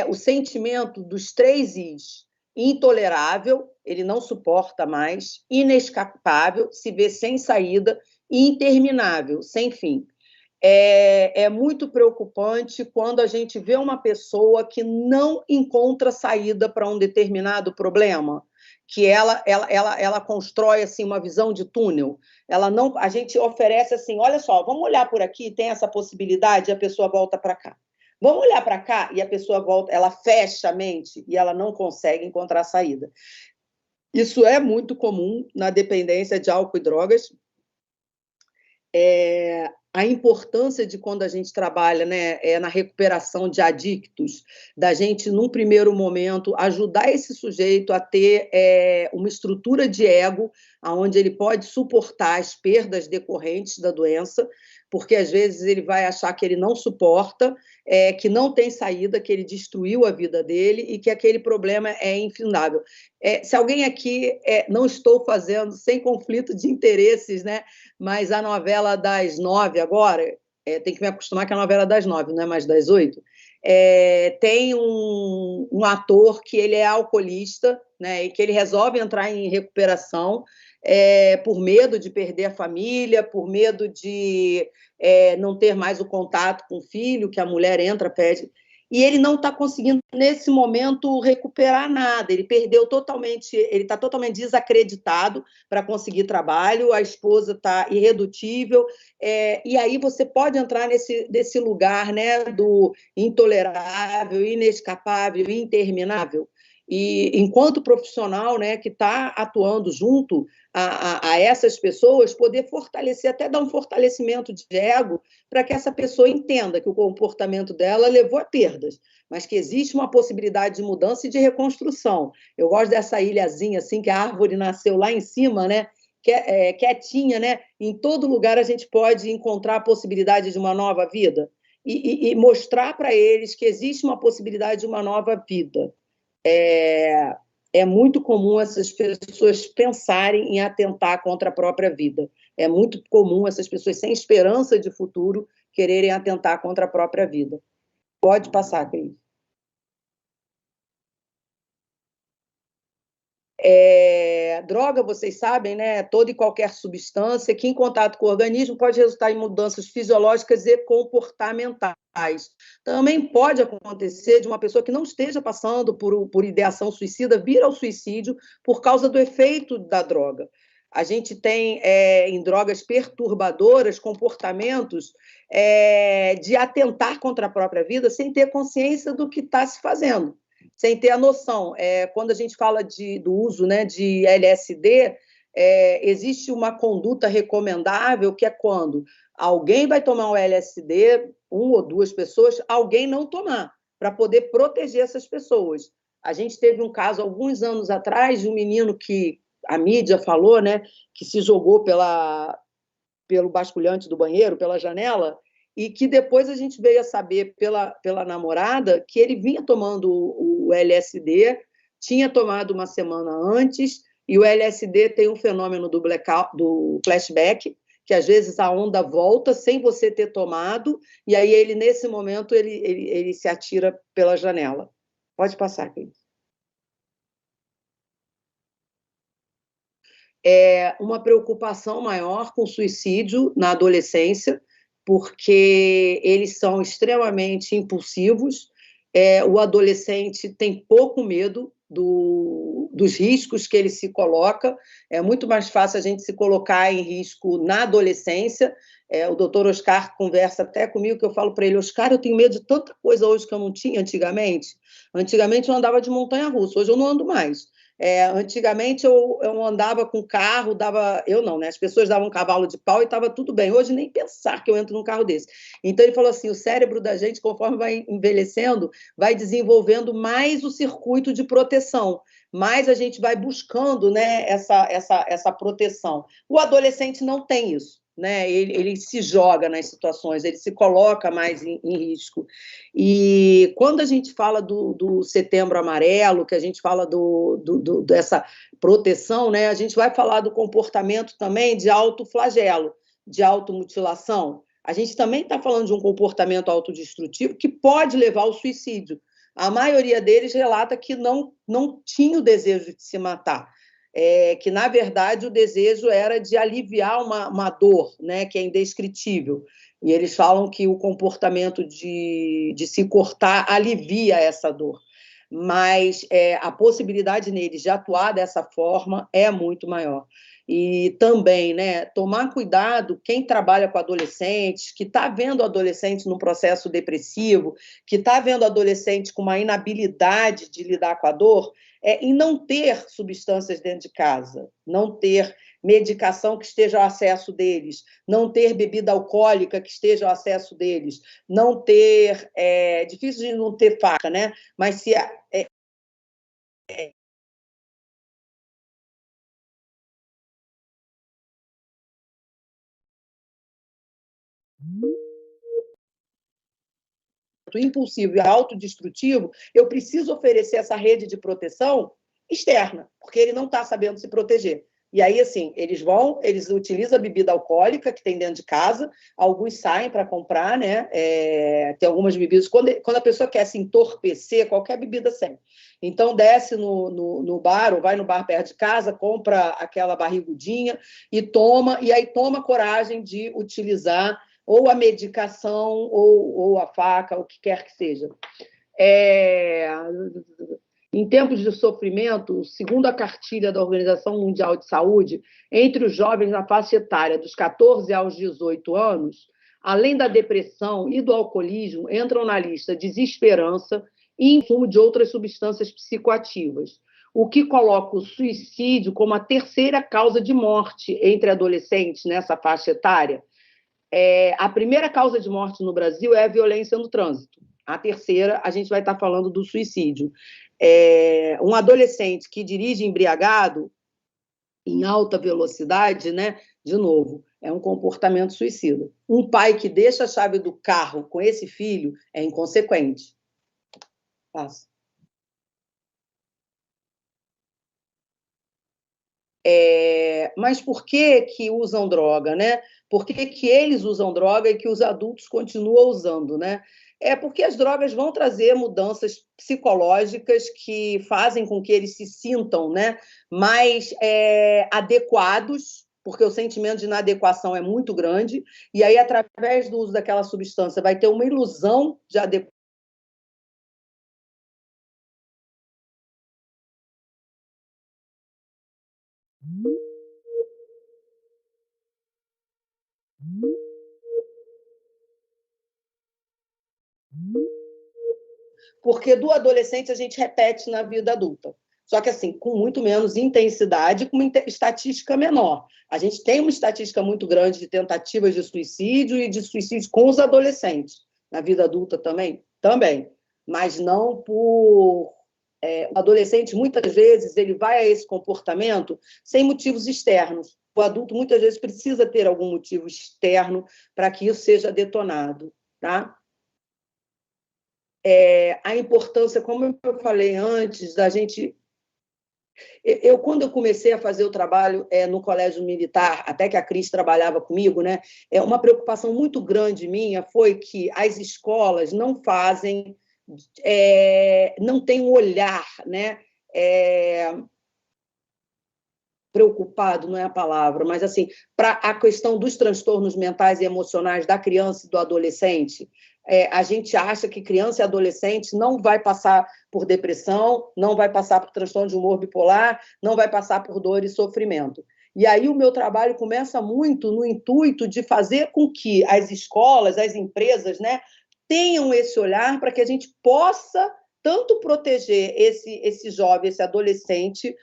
o sentimento dos 3 Is. Intolerável, ele não suporta mais, inescapável, se vê sem saída, e interminável, sem fim. É muito preocupante quando a gente vê uma pessoa que não encontra saída para um determinado problema, que ela constrói assim uma visão de túnel. A gente oferece assim, olha só, vamos olhar por aqui, tem essa possibilidade, e a pessoa volta para cá. Vamos olhar para cá, e a pessoa volta, ela fecha a mente e ela não consegue encontrar saída. Isso é muito comum na dependência de álcool e drogas. A importância de quando a gente trabalha, né, na recuperação de adictos, da gente, num primeiro momento, ajudar esse sujeito a ter uma estrutura de ego, onde ele pode suportar as perdas decorrentes da doença, porque às vezes ele vai achar que ele não suporta, que não tem saída, que ele destruiu a vida dele e que aquele problema é infindável. Se alguém aqui, não estou fazendo sem conflito de interesses, né, mas a novela das 9 agora, tem que me acostumar que a novela das 9, não é mais das 8, tem um ator que ele é alcoolista, né, e que ele resolve entrar em recuperação por medo de perder a família, por medo de não ter mais o contato com o filho, que a mulher entra, pede. e ele não está conseguindo, nesse momento, recuperar nada. Ele perdeu totalmente, ele está totalmente desacreditado para conseguir trabalho, a esposa está irredutível, e aí você pode entrar nesse lugar, né, do intolerável, inescapável, interminável. E, enquanto profissional, né, que está atuando junto a essas pessoas, poder fortalecer, até dar um fortalecimento de ego, para que essa pessoa entenda que o comportamento dela levou a perdas, mas que existe uma possibilidade de mudança e de reconstrução. Eu gosto dessa ilhazinha, assim, que a árvore nasceu lá em cima, né, quietinha, né? Em todo lugar a gente pode encontrar a possibilidade de uma nova vida e mostrar para eles que existe uma possibilidade de uma nova vida. É muito comum essas pessoas pensarem em atentar contra a própria vida. É muito comum essas pessoas sem esperança de futuro quererem atentar contra a própria vida. Pode passar, Cris. Droga, vocês sabem, né? Toda e qualquer substância que, em contato com o organismo, pode resultar em mudanças fisiológicas e comportamentais. Também pode acontecer de uma pessoa que não esteja passando por ideação suicida vir ao suicídio por causa do efeito da droga. A gente tem, em drogas perturbadoras, comportamentos de atentar contra a própria vida sem ter consciência do que está se fazendo, sem ter a noção. Quando a gente fala do uso, né, de LSD, existe uma conduta recomendável, que é quando alguém vai tomar um LSD, uma ou duas pessoas, alguém não tomar, para poder proteger essas pessoas. A gente teve um caso, alguns anos atrás, de um menino que a mídia falou, né, que se jogou pelo basculhante do banheiro, pela janela, e que depois a gente veio a saber pela namorada que ele vinha tomando o LSD, tinha tomado uma semana antes, e o LSD tem um fenômeno do flashback, que às vezes a onda volta sem você ter tomado, e aí ele, nesse momento, ele se atira pela janela. Pode passar, Cris. Uma preocupação maior com o suicídio na adolescência, porque eles são extremamente impulsivos. O adolescente tem pouco medo dos riscos que ele se coloca. É muito mais fácil a gente se colocar em risco na adolescência. O doutor Oscar conversa até comigo, que eu falo para ele: Oscar, eu tenho medo de tanta coisa hoje que eu não tinha antigamente. Antigamente eu andava de montanha-russa, hoje eu não ando mais. Antigamente eu andava com carro, eu não, né? As pessoas davam um cavalo de pau e estava tudo bem. Hoje nem pensar que eu entro num carro desse. Então ele falou assim: o cérebro da gente, conforme vai envelhecendo, vai desenvolvendo mais o circuito de proteção, mais a gente vai buscando, né, essa proteção. O adolescente não tem isso. Né? Ele se joga nas situações, ele se coloca mais em risco. E quando a gente fala do Setembro Amarelo, que a gente fala dessa proteção, né? A gente vai falar do comportamento também de autoflagelo, de automutilação. A gente também está falando de um comportamento autodestrutivo que pode levar ao suicídio. A maioria deles relata que não tinha o desejo de se matar. Que, na verdade, o desejo era de aliviar uma dor, né, que é indescritível. E eles falam que o comportamento de se cortar alivia essa dor. Mas a possibilidade neles de atuar dessa forma é muito maior. E também, né, tomar cuidado, quem trabalha com adolescentes, que está vendo adolescente num processo depressivo, que está vendo adolescente com uma inabilidade de lidar com a dor, em não ter substâncias dentro de casa, não ter medicação que esteja ao acesso deles, não ter bebida alcoólica que esteja ao acesso deles, não ter... difícil de não ter faca, né? Mas se... impulsivo e autodestrutivo, eu preciso oferecer essa rede de proteção externa, porque ele não está sabendo se proteger. E aí, assim, eles utilizam a bebida alcoólica que tem dentro de casa, alguns saem para comprar, né? Tem algumas bebidas, quando a pessoa quer se entorpecer, qualquer bebida serve. Então, desce no bar, ou vai no bar perto de casa, compra aquela barrigudinha e toma, e aí toma coragem de utilizar ou a medicação, ou a faca, o que quer que seja. Em tempos de sofrimento, segundo a cartilha da Organização Mundial de Saúde, entre os jovens na faixa etária dos 14 aos 18 anos, além da depressão e do alcoolismo, entram na lista desesperança e consumo de outras substâncias psicoativas, o que coloca o suicídio como a terceira causa de morte entre adolescentes nessa faixa etária. A primeira causa de morte no Brasil é a violência no trânsito. A terceira, a gente vai estar falando do suicídio. Um adolescente que dirige embriagado, em alta velocidade, né? De novo, é um comportamento suicida. Um pai que deixa a chave do carro com esse filho é inconsequente. Passa. Mas por que usam droga, né? Por que eles usam droga e que os adultos continuam usando, né? É porque as drogas vão trazer mudanças psicológicas que fazem com que eles se sintam, né, mais adequados, porque o sentimento de inadequação é muito grande, e aí, através do uso daquela substância, vai ter uma ilusão de adequação. Porque do adolescente a gente repete na vida adulta. Só que, assim, com muito menos intensidade, com uma estatística menor. A gente tem uma estatística muito grande de tentativas de suicídio e de suicídio com os adolescentes. Na vida adulta também? Também. Mas não por... o adolescente, muitas vezes, ele vai a esse comportamento sem motivos externos. O adulto, muitas vezes, precisa ter algum motivo externo para que isso seja detonado, tá? A importância, como eu falei antes, da gente... quando eu comecei a fazer o trabalho no Colégio Militar, até que a Cris trabalhava comigo, né, uma preocupação muito grande minha foi que as escolas não fazem, não têm um olhar, né, preocupado, não é a palavra, mas assim, para a questão dos transtornos mentais e emocionais da criança e do adolescente. A gente acha que criança e adolescente não vai passar por depressão, não vai passar por transtorno de humor bipolar, não vai passar por dor e sofrimento. E aí o meu trabalho começa muito no intuito de fazer com que as escolas, as empresas, né, tenham esse olhar para que a gente possa tanto proteger esse jovem, esse adolescente,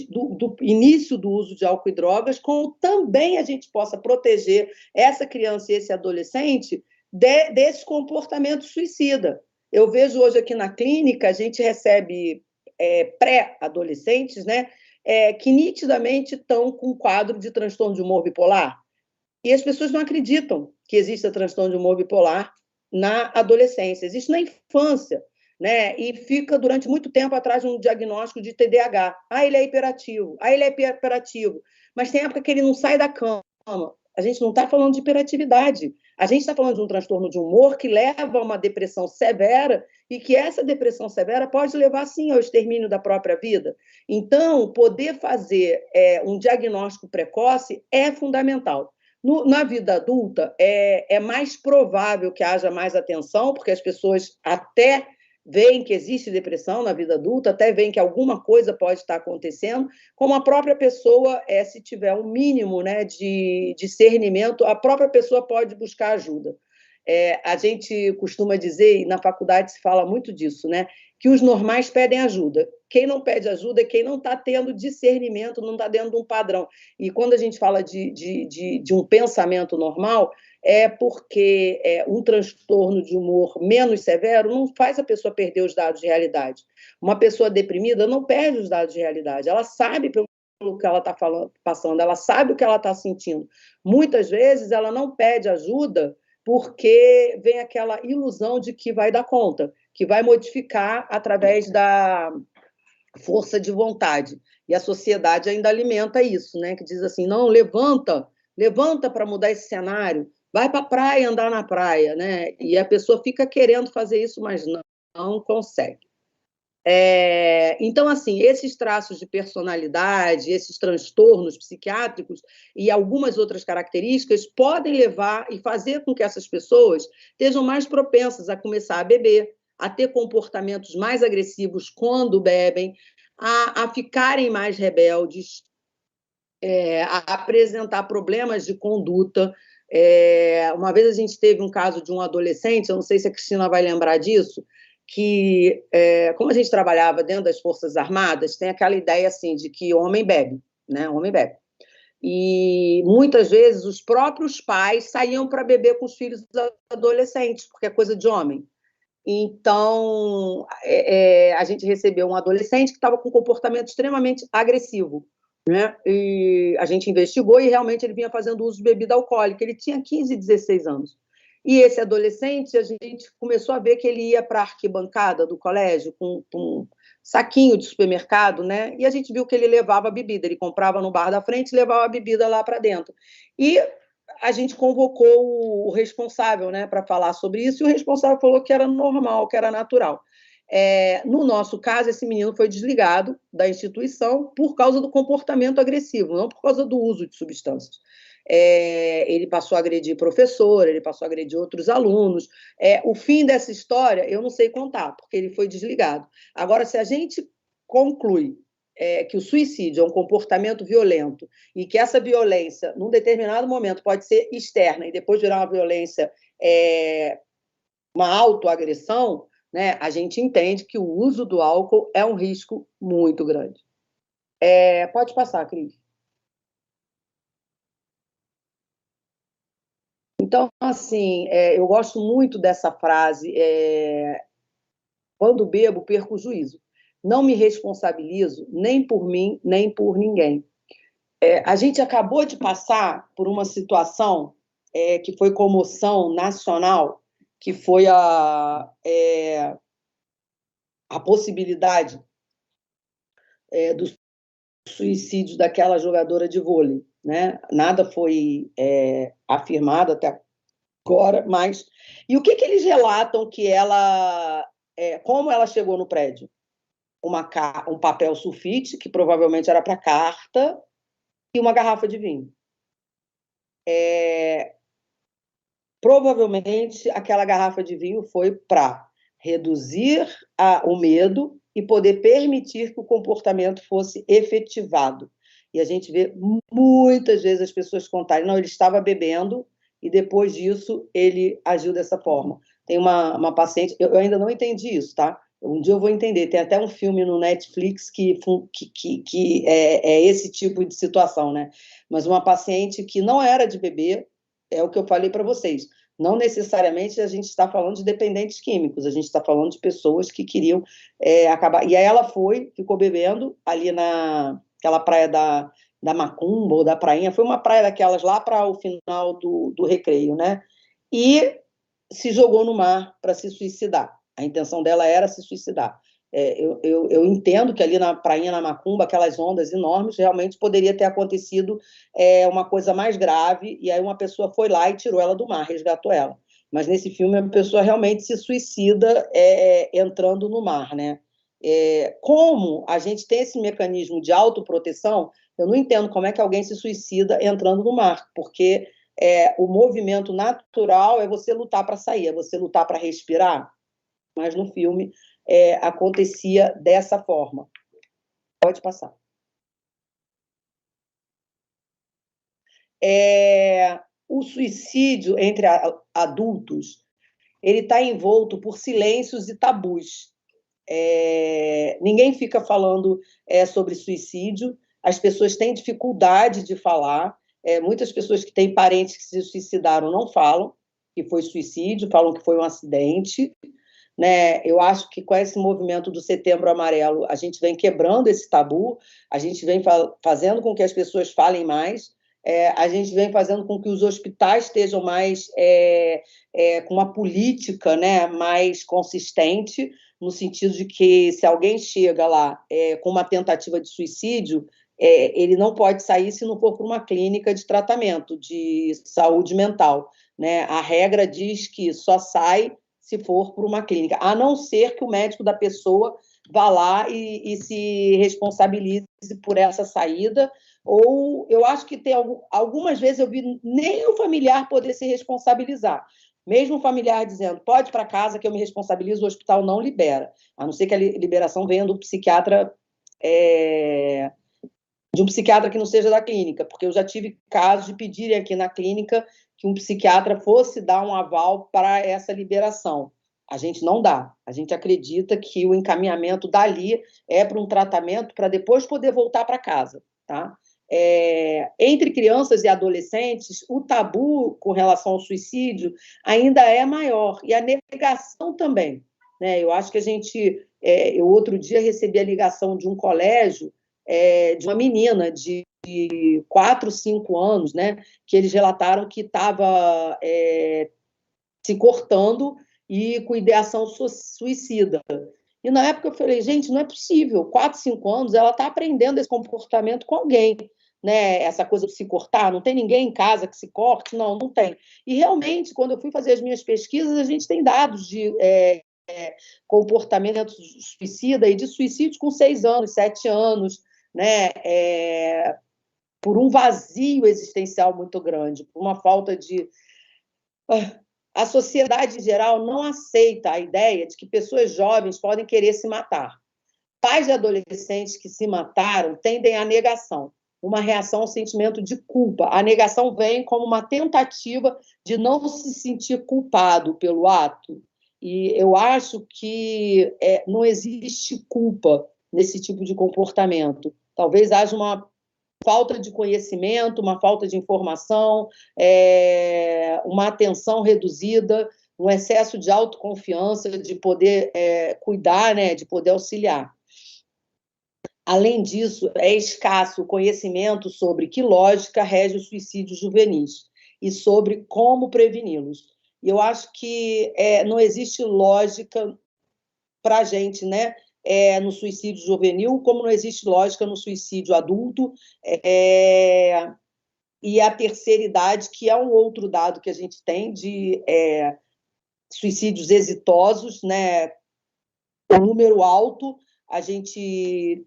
do início do uso de álcool e drogas, como também a gente possa proteger essa criança e esse adolescente desse comportamento suicida. Eu vejo hoje aqui na clínica, a gente recebe pré-adolescentes, né, que nitidamente estão com um quadro de transtorno de humor bipolar, e as pessoas não acreditam que exista transtorno de humor bipolar na adolescência, existe na infância, né? E fica durante muito tempo atrás de um diagnóstico de TDAH. Ele é hiperativo, ele é hiperativo. Mas tem época que ele não sai da cama. A gente não está falando de hiperatividade. A gente está falando de um transtorno de humor que leva a uma depressão severa e que essa depressão severa pode levar, sim, ao extermínio da própria vida. Então, poder fazer um diagnóstico precoce é fundamental. Na vida adulta, é mais provável que haja mais atenção, porque as pessoas até veem que existe depressão na vida adulta, até veem que alguma coisa pode estar acontecendo, como a própria pessoa, se tiver um mínimo, né, de discernimento, a própria pessoa pode buscar ajuda. A gente costuma dizer, e na faculdade se fala muito disso, né, que os normais pedem ajuda. Quem não pede ajuda é quem não está tendo discernimento, não está dentro de um padrão. E quando a gente fala de um pensamento normal, é porque um transtorno de humor menos severo não faz a pessoa perder os dados de realidade. Uma pessoa deprimida não perde os dados de realidade, ela sabe pelo que ela está passando, ela sabe o que ela está sentindo. Muitas vezes ela não pede ajuda porque vem aquela ilusão de que vai dar conta, que vai modificar através da força de vontade. E a sociedade ainda alimenta isso, né? Que diz assim, não, levanta para mudar esse cenário, vai para a praia andar na praia, né? E a pessoa fica querendo fazer isso, mas não consegue. Então, assim, esses traços de personalidade, esses transtornos psiquiátricos e algumas outras características podem levar e fazer com que essas pessoas estejam mais propensas a começar a beber, a ter comportamentos mais agressivos quando bebem, a ficarem mais rebeldes, a apresentar problemas de conduta. Uma vez a gente teve um caso de um adolescente, eu não sei se a Cristina vai lembrar disso, que, como a gente trabalhava dentro das Forças Armadas, tem aquela ideia assim, de que homem bebe, né? Homem bebe. E muitas vezes os próprios pais saíam para beber com os filhos adolescentes, porque é coisa de homem. Então, a gente recebeu um adolescente que estava com um comportamento extremamente agressivo, né? E a gente investigou e realmente ele vinha fazendo uso de bebida alcoólica. Ele tinha 15, 16 anos. E esse adolescente, a gente começou a ver que ele ia para a arquibancada do colégio com um saquinho de supermercado, né? E a gente viu que ele levava a bebida. Ele comprava no bar da frente e levava a bebida lá para dentro. E a gente convocou o responsável, né, para falar sobre isso, e o responsável falou que era normal, que era natural. No nosso caso, esse menino foi desligado da instituição por causa do comportamento agressivo, não por causa do uso de substâncias. Ele passou a agredir professor, ele passou a agredir outros alunos. O fim dessa história, eu não sei contar, porque ele foi desligado. Agora, se a gente conclui que o suicídio é um comportamento violento e que essa violência, num determinado momento, pode ser externa e depois virar uma violência, uma autoagressão, né, a gente entende que o uso do álcool é um risco muito grande. Pode passar, Cris. Então, assim, eu gosto muito dessa frase, quando bebo, perco o juízo. Não me responsabilizo nem por mim, nem por ninguém. A gente acabou de passar por uma situação que foi comoção nacional, que foi a possibilidade do suicídio daquela jogadora de vôlei, né? Nada foi afirmado até agora, mas... E o que eles relatam que ela... como ela chegou no prédio? Um papel sulfite, que provavelmente era para carta, e uma garrafa de vinho. Provavelmente, aquela garrafa de vinho foi para reduzir o medo e poder permitir que o comportamento fosse efetivado. E a gente vê muitas vezes as pessoas contarem, não, ele estava bebendo e depois disso ele agiu dessa forma. Tem uma paciente, eu ainda não entendi isso, tá? Um dia eu vou entender, tem até um filme no Netflix que é esse tipo de situação, né? Mas uma paciente que não era de beber, é o que eu falei para vocês, não necessariamente a gente está falando de dependentes químicos, a gente está falando de pessoas que queriam acabar. E aí ela ficou bebendo ali naquela praia da Macumba ou da Prainha, foi uma praia daquelas lá para o final do recreio, né? E se jogou no mar para se suicidar. A intenção dela era se suicidar. Eu entendo que ali na Prainha, na Macumba, aquelas ondas enormes, realmente poderia ter acontecido uma coisa mais grave, e aí uma pessoa foi lá e tirou ela do mar, resgatou ela. Mas nesse filme a pessoa realmente se suicida entrando no mar, né? Como a gente tem esse mecanismo de autoproteção, eu não entendo como é que alguém se suicida entrando no mar, porque o movimento natural é você lutar para sair, é você lutar para respirar, mas no filme acontecia dessa forma. Pode passar. O suicídio entre adultos, ele está envolto por silêncios e tabus. Ninguém fica falando sobre suicídio, as pessoas têm dificuldade de falar, muitas pessoas que têm parentes que se suicidaram não falam que foi suicídio, falam que foi um acidente, né? Eu acho que com esse movimento do Setembro Amarelo, a gente vem quebrando esse tabu, a gente vem fazendo com que as pessoas falem mais, a gente vem fazendo com que os hospitais estejam mais com uma política, né, mais consistente, no sentido de que se alguém chega lá com uma tentativa de suicídio, ele não pode sair se não for para uma clínica de tratamento de saúde mental, né? A regra diz que só sai se for para uma clínica, a não ser que o médico da pessoa vá lá e se responsabilize por essa saída. Ou eu acho que tem algumas vezes eu vi nem o familiar poder se responsabilizar. Mesmo o familiar dizendo, pode ir para casa que eu me responsabilizo, o hospital não libera. A não ser que a liberação venha do psiquiatra, de um psiquiatra que não seja da clínica, porque eu já tive casos de pedirem aqui na clínica que um psiquiatra fosse dar um aval para essa liberação. A gente não dá. A gente acredita que o encaminhamento dali é para um tratamento para depois poder voltar para casa, tá? Entre crianças e adolescentes, o tabu com relação ao suicídio ainda é maior, e a negação também, né? Eu acho que eu outro dia recebi a ligação de um colégio, de uma menina de 4, 5 anos, né, que eles relataram que estava se cortando e com ideação suicida. E na época eu falei, gente, não é possível, 4, 5 anos, ela está aprendendo esse comportamento com alguém, né? Essa coisa de se cortar, não tem ninguém em casa que se corte? Não, não tem. E realmente, quando eu fui fazer as minhas pesquisas, a gente tem dados de comportamento suicida e de suicídio com 6 anos, 7 anos, né? Por um vazio existencial muito grande, por uma falta de... A sociedade em geral não aceita a ideia de que pessoas jovens podem querer se matar. Pais de adolescentes que se mataram tendem à negação, uma reação ao sentimento de culpa. A negação vem como uma tentativa de não se sentir culpado pelo ato. E eu acho que não existe culpa nesse tipo de comportamento. Talvez haja uma falta de conhecimento, uma falta de informação, uma atenção reduzida, um excesso de autoconfiança, de poder cuidar, né, de poder auxiliar. Além disso, é escasso o conhecimento sobre que lógica rege os suicídios juvenis e sobre como preveni-los. E eu acho que não existe lógica para a gente, né? No suicídio juvenil, como não existe lógica no suicídio adulto, e a terceira idade, que é um outro dado que a gente tem de suicídios exitosos, né? Um número alto. A gente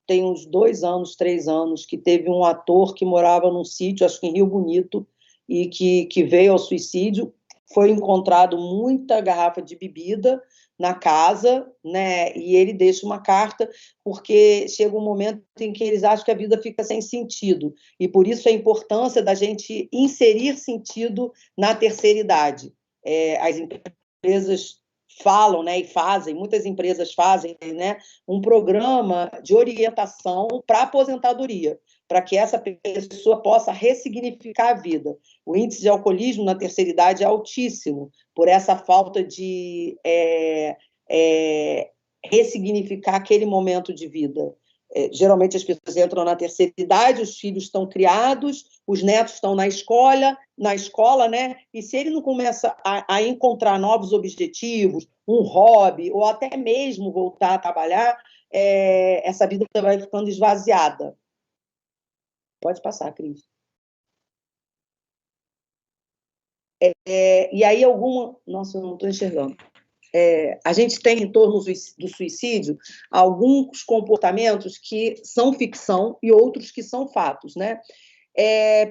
tem uns 2 anos, 3 anos, que teve um ator que morava num sítio, acho que em Rio Bonito, e que veio ao suicídio. Foi encontrado muita garrafa de bebida na casa, né? E ele deixa uma carta, porque chega um momento em que eles acham que a vida fica sem sentido. E por isso a importância da gente inserir sentido na terceira idade. As empresas falam, né, e fazem, muitas empresas fazem, né, um programa de orientação para a aposentadoria, para que essa pessoa possa ressignificar a vida. O índice de alcoolismo na terceira idade é altíssimo, por essa falta de ressignificar aquele momento de vida. Geralmente as pessoas entram na terceira idade, os filhos estão criados, os netos estão na escola, né? E se ele não começa a encontrar novos objetivos, um hobby, ou até mesmo voltar a trabalhar, essa vida vai ficando esvaziada. Pode passar, Cris. E aí Nossa, eu não estou enxergando. A gente tem em torno do suicídio alguns comportamentos que são ficção e outros que são fatos, né?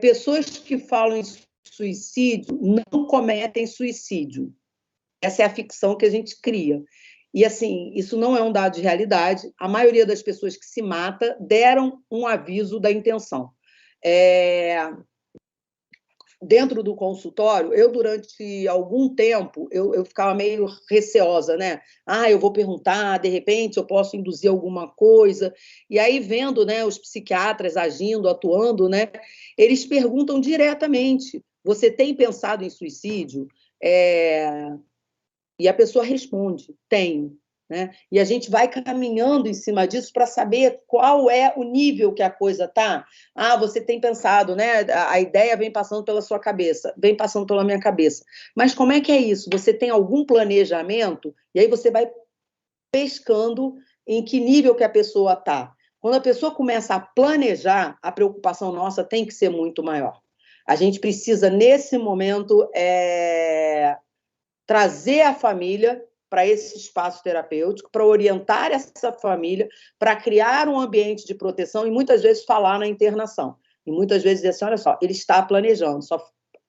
Pessoas que falam em suicídio não cometem suicídio. Essa é a ficção que a gente cria. E, assim, isso não é um dado de realidade. A maioria das pessoas que se mata deram um aviso da intenção. Dentro do consultório, eu, durante algum tempo, eu ficava meio receosa, né? Eu vou perguntar, de repente eu posso induzir alguma coisa. E aí, vendo, né, os psiquiatras agindo, atuando, né, eles perguntam diretamente, você tem pensado em suicídio? E a pessoa responde, tenho. Né? E a gente vai caminhando em cima disso para saber qual é o nível que a coisa está. Você tem pensado, né? A ideia vem passando pela sua cabeça, vem passando pela minha cabeça. Mas como é que é isso? Você tem algum planejamento? E aí você vai pescando em que nível que a pessoa está. Quando a pessoa começa a planejar, a preocupação nossa tem que ser muito maior. A gente precisa, nesse momento, trazer a família para esse espaço terapêutico, para orientar essa família, para criar um ambiente de proteção e muitas vezes falar na internação. E muitas vezes dizer assim, olha só, ele está planejando,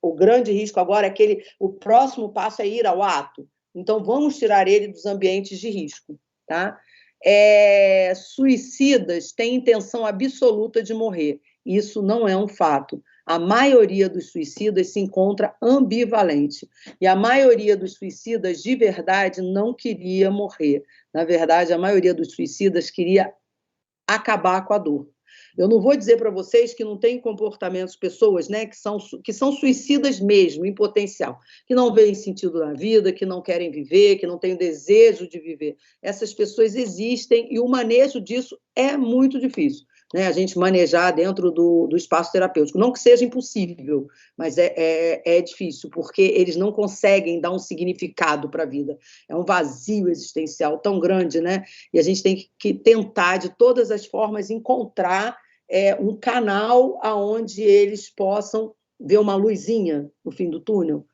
o grande risco agora é que o próximo passo é ir ao ato. Então, vamos tirar ele dos ambientes de risco. Tá? Suicidas têm intenção absoluta de morrer. Isso não é um fato. A maioria dos suicidas se encontra ambivalente. E a maioria dos suicidas, de verdade, não queria morrer. Na verdade, a maioria dos suicidas queria acabar com a dor. Eu não vou dizer para vocês que não tem comportamentos, pessoas, né, que são suicidas mesmo, em potencial, que não veem sentido na vida, que não querem viver, que não têm o desejo de viver. Essas pessoas existem e o manejo disso é muito difícil, né? A gente manejar dentro do espaço terapêutico. Não que seja impossível, mas é difícil, porque eles não conseguem dar um significado para a vida. É um vazio existencial tão grande, né? E a gente tem que tentar, de todas as formas, encontrar um canal aonde eles possam ver uma luzinha no fim do túnel,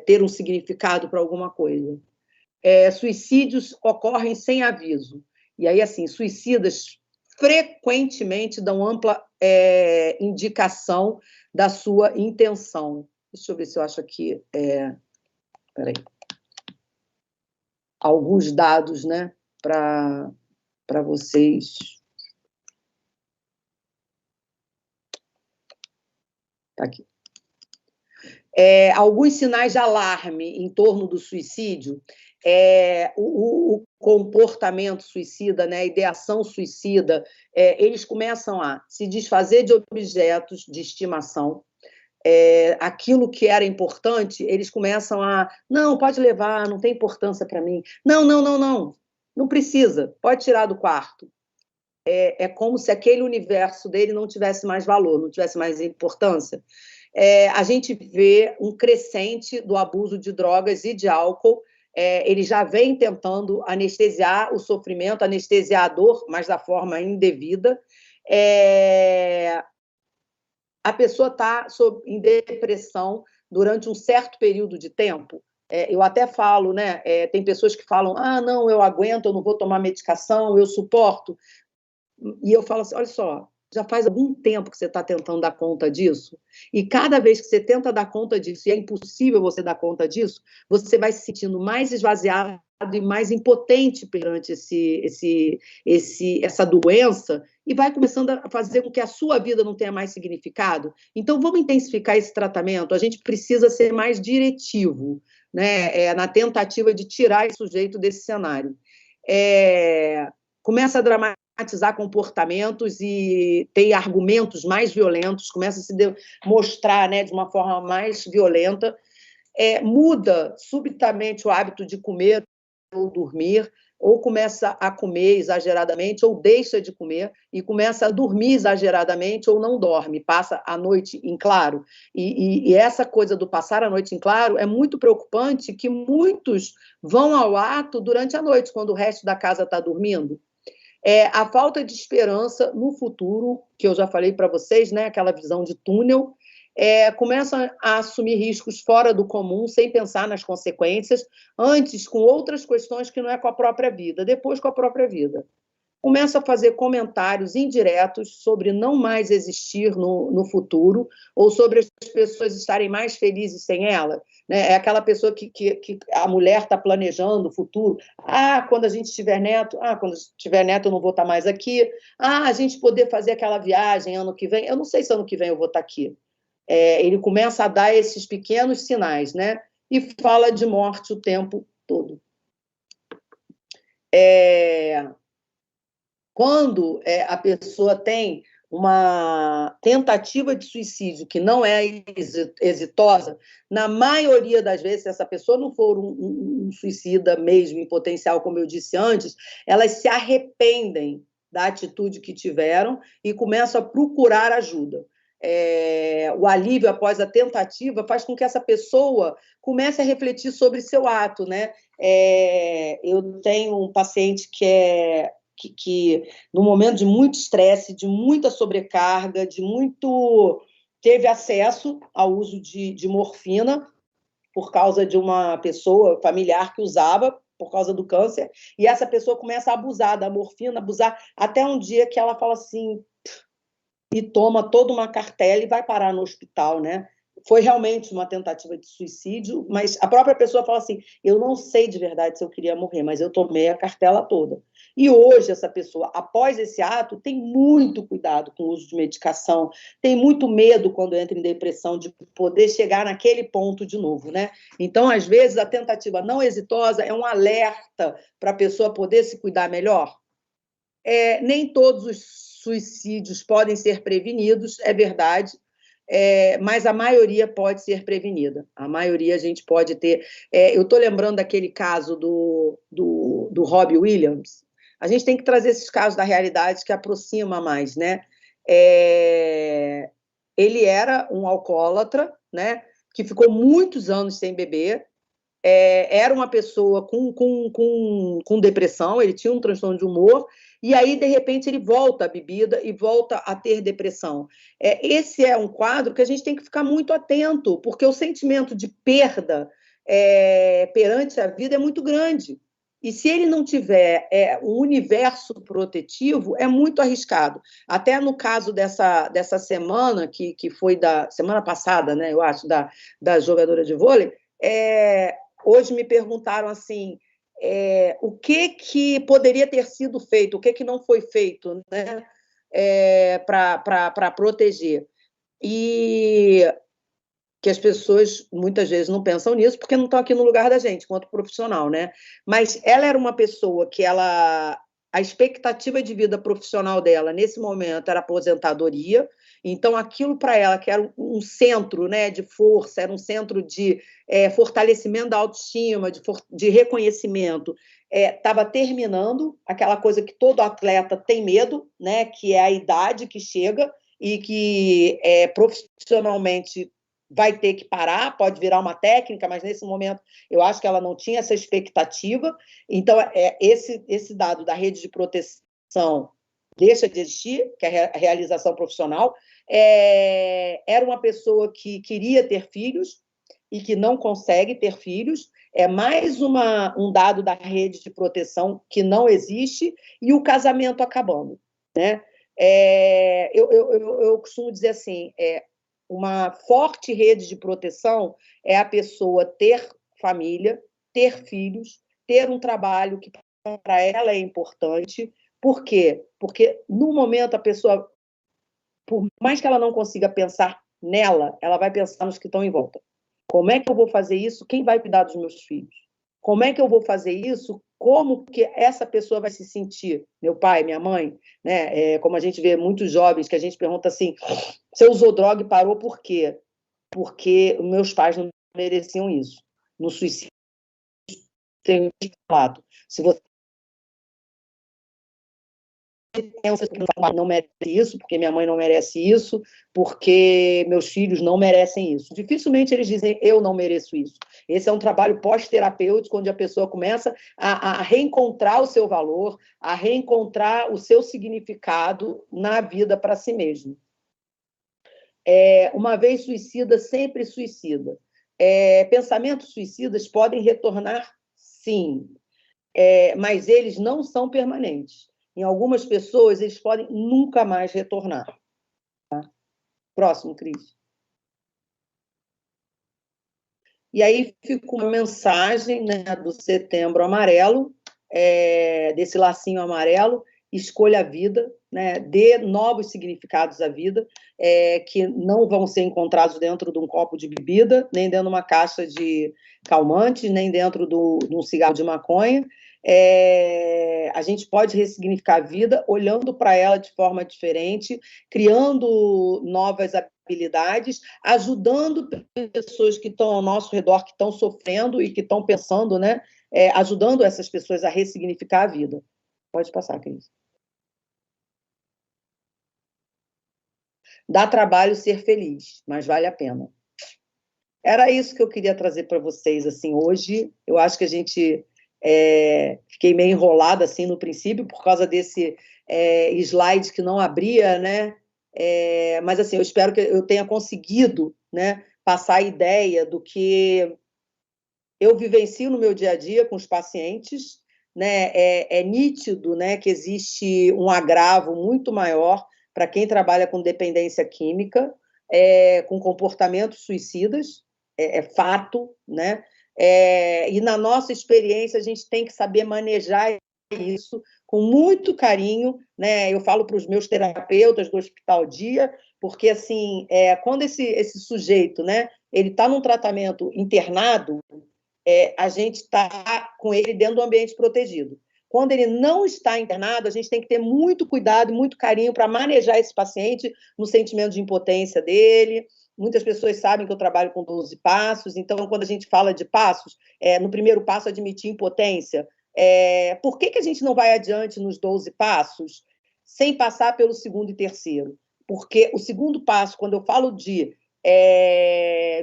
ter um significado para alguma coisa. Suicídios ocorrem sem aviso. E aí, assim, suicidas frequentemente dão ampla indicação da sua intenção. Deixa eu ver se eu acho aqui. Peraí. Alguns dados, né, para vocês. Tá aqui. Alguns sinais de alarme em torno do suicídio, o comportamento suicida, né, a ideação suicida, eles começam a se desfazer de objetos de estimação, aquilo que era importante, eles começam a, não, pode levar, não tem importância para mim, não precisa, pode tirar do quarto. É como se aquele universo dele não tivesse mais valor, não tivesse mais importância. A gente vê um crescente do abuso de drogas e de álcool. Ele já vem tentando anestesiar o sofrimento, anestesiar a dor, mas da forma indevida. A pessoa está em depressão durante um certo período de tempo. Eu até falo, né? Tem pessoas que falam, não, eu aguento, eu não vou tomar medicação, eu suporto. E eu falo assim, olha só, já faz algum tempo que você está tentando dar conta disso, e cada vez que você tenta dar conta disso, e é impossível você dar conta disso, você vai se sentindo mais esvaziado e mais impotente perante essa doença, e vai começando a fazer com que a sua vida não tenha mais significado. Então, vamos intensificar esse tratamento, a gente precisa ser mais diretivo, né, na tentativa de tirar esse sujeito desse cenário. Começa a dramatizar comportamentos e ter argumentos mais violentos, começa a se mostrar, né, de uma forma mais violenta, muda subitamente o hábito de comer ou dormir, ou começa a comer exageradamente, ou deixa de comer, e começa a dormir exageradamente, ou não dorme, passa a noite em claro. E essa coisa do passar a noite em claro é muito preocupante, que muitos vão ao ato durante a noite, quando o resto da casa está dormindo. A falta de esperança no futuro, que eu já falei para vocês, né, aquela visão de túnel, começam a assumir riscos fora do comum, sem pensar nas consequências, antes com outras questões que não é com a própria vida, depois com a própria vida. Começa a fazer comentários indiretos sobre não mais existir no futuro, ou sobre as pessoas estarem mais felizes sem ela. Né? É aquela pessoa que a mulher está planejando o futuro. Quando a gente tiver neto, quando tiver neto eu não vou estar mais aqui. A gente poder fazer aquela viagem ano que vem. Eu não sei se ano que vem eu vou estar aqui. Ele começa a dar esses pequenos sinais, né? E fala de morte o tempo todo. Quando a pessoa tem uma tentativa de suicídio que não é exitosa, na maioria das vezes, se essa pessoa não for um suicida mesmo, em potencial, como eu disse antes, elas se arrependem da atitude que tiveram e começam a procurar ajuda. O alívio após a tentativa faz com que essa pessoa comece a refletir sobre seu ato, né? Eu tenho um paciente que no momento de muito estresse, de muita sobrecarga, teve acesso ao uso de morfina, por causa de uma pessoa familiar que usava por causa do câncer, e essa pessoa começa a abusar da morfina, abusar, até um dia que ela fala assim, e toma toda uma cartela e vai parar no hospital, né? Foi realmente uma tentativa de suicídio, mas a própria pessoa fala assim, eu não sei de verdade se eu queria morrer, mas eu tomei a cartela toda. E hoje essa pessoa, após esse ato, tem muito cuidado com o uso de medicação, tem muito medo quando entra em depressão de poder chegar naquele ponto de novo, né? Então, às vezes, a tentativa não exitosa é um alerta para a pessoa poder se cuidar melhor. Nem todos os suicídios podem ser prevenidos, é verdade, mas a maioria pode ser prevenida. A maioria a gente pode ter. Eu estou lembrando daquele caso do Robbie Williams. A gente tem que trazer esses casos da realidade que aproxima mais, né? Ele era um alcoólatra, né? Que ficou muitos anos sem beber. Era uma pessoa com depressão, ele tinha um transtorno de humor, e aí, de repente, ele volta à bebida e volta a ter depressão. Esse é um quadro que a gente tem que ficar muito atento, porque o sentimento de perda perante a vida é muito grande. E se ele não tiver um universo protetivo, é muito arriscado. Até no caso dessa semana, que foi da semana passada, né, eu acho, da jogadora de vôlei, hoje me perguntaram assim, o que poderia ter sido feito, o que não foi feito, né, para proteger. E que as pessoas muitas vezes não pensam nisso porque não estão aqui no lugar da gente, enquanto profissional, né? Mas ela era uma pessoa que a expectativa de vida profissional dela, nesse momento, era aposentadoria. Então, aquilo para ela, que era um centro, né, de força, era um centro de fortalecimento da autoestima, de reconhecimento, estava terminando, aquela coisa que todo atleta tem medo, né, que é a idade que chega e que profissionalmente vai ter que parar, pode virar uma técnica, mas nesse momento eu acho que ela não tinha essa expectativa. Então, esse dado da rede de proteção deixa de existir, que é a realização profissional. Era uma pessoa que queria ter filhos e que não consegue ter filhos. É mais um dado da rede de proteção que não existe, e o casamento acabando, né? Eu costumo dizer assim, uma forte rede de proteção é a pessoa ter família, ter filhos, ter um trabalho que para ela é importante. Por quê? Porque no momento a pessoa, por mais que ela não consiga pensar nela, ela vai pensar nos que estão em volta. Como é que eu vou fazer isso? Quem vai cuidar dos meus filhos? Como é que eu vou fazer isso? Como que essa pessoa vai se sentir? Meu pai, minha mãe, né? Como a gente vê muitos jovens que a gente pergunta assim, você usou droga e parou por quê? Porque meus pais não mereciam isso. No suicídio tem um relato. Se você pensa que não merece isso, porque minha mãe não merece isso, porque meus filhos não merecem isso. Dificilmente eles dizem, eu não mereço isso. Esse é um trabalho pós-terapêutico, onde a pessoa começa a reencontrar o seu valor, a reencontrar o seu significado na vida para si mesmo. Uma vez suicida, sempre suicida. Pensamentos suicidas podem retornar, sim, mas eles não são permanentes. Em algumas pessoas, eles podem nunca mais retornar. Tá? Próximo, Cris. E aí fica uma mensagem, né, do Setembro Amarelo, desse lacinho amarelo: escolha a vida, né, dê novos significados à vida, que não vão ser encontrados dentro de um copo de bebida, nem dentro de uma caixa de calmante, nem dentro de um cigarro de maconha. A gente pode ressignificar a vida olhando para ela de forma diferente, criando novas habilidades, ajudando pessoas que estão ao nosso redor, que estão sofrendo e que estão pensando, né, ajudando essas pessoas a ressignificar a vida. Pode passar, Cris. Dá trabalho ser feliz, mas vale a pena. Era isso que eu queria trazer para vocês assim hoje. Eu acho que a gente fiquei meio enrolada assim no princípio por causa desse slide que não abria, né? Mas assim, eu espero que eu tenha conseguido, né, passar a ideia do que eu vivencio no meu dia a dia com os pacientes, né? É nítido, né, que existe um agravo muito maior para quem trabalha com dependência química, com comportamentos suicidas, é fato, né? E na nossa experiência a gente tem que saber manejar isso com muito carinho, né? Eu falo para os meus terapeutas do Hospital Dia, porque assim, quando esse sujeito, né, ele está num tratamento internado, a gente está com ele dentro do ambiente protegido. Quando ele não está internado, a gente tem que ter muito cuidado, muito carinho para manejar esse paciente no sentimento de impotência dele. Muitas pessoas sabem que eu trabalho com 12 passos, então, quando a gente fala de passos, no primeiro passo, admitir impotência. Por que a gente não vai adiante nos 12 passos sem passar pelo segundo e terceiro? Porque o segundo passo, quando eu falo de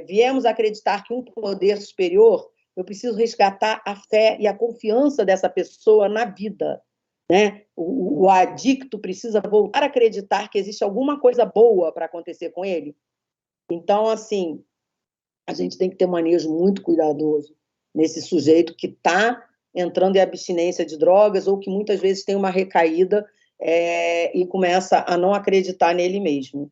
viemos acreditar que um poder superior, eu preciso resgatar a fé e a confiança dessa pessoa na vida, né? O adicto precisa voltar a acreditar que existe alguma coisa boa para acontecer com ele. Então, assim, a gente tem que ter um manejo muito cuidadoso nesse sujeito que está entrando em abstinência de drogas ou que muitas vezes tem uma recaída e começa a não acreditar nele mesmo.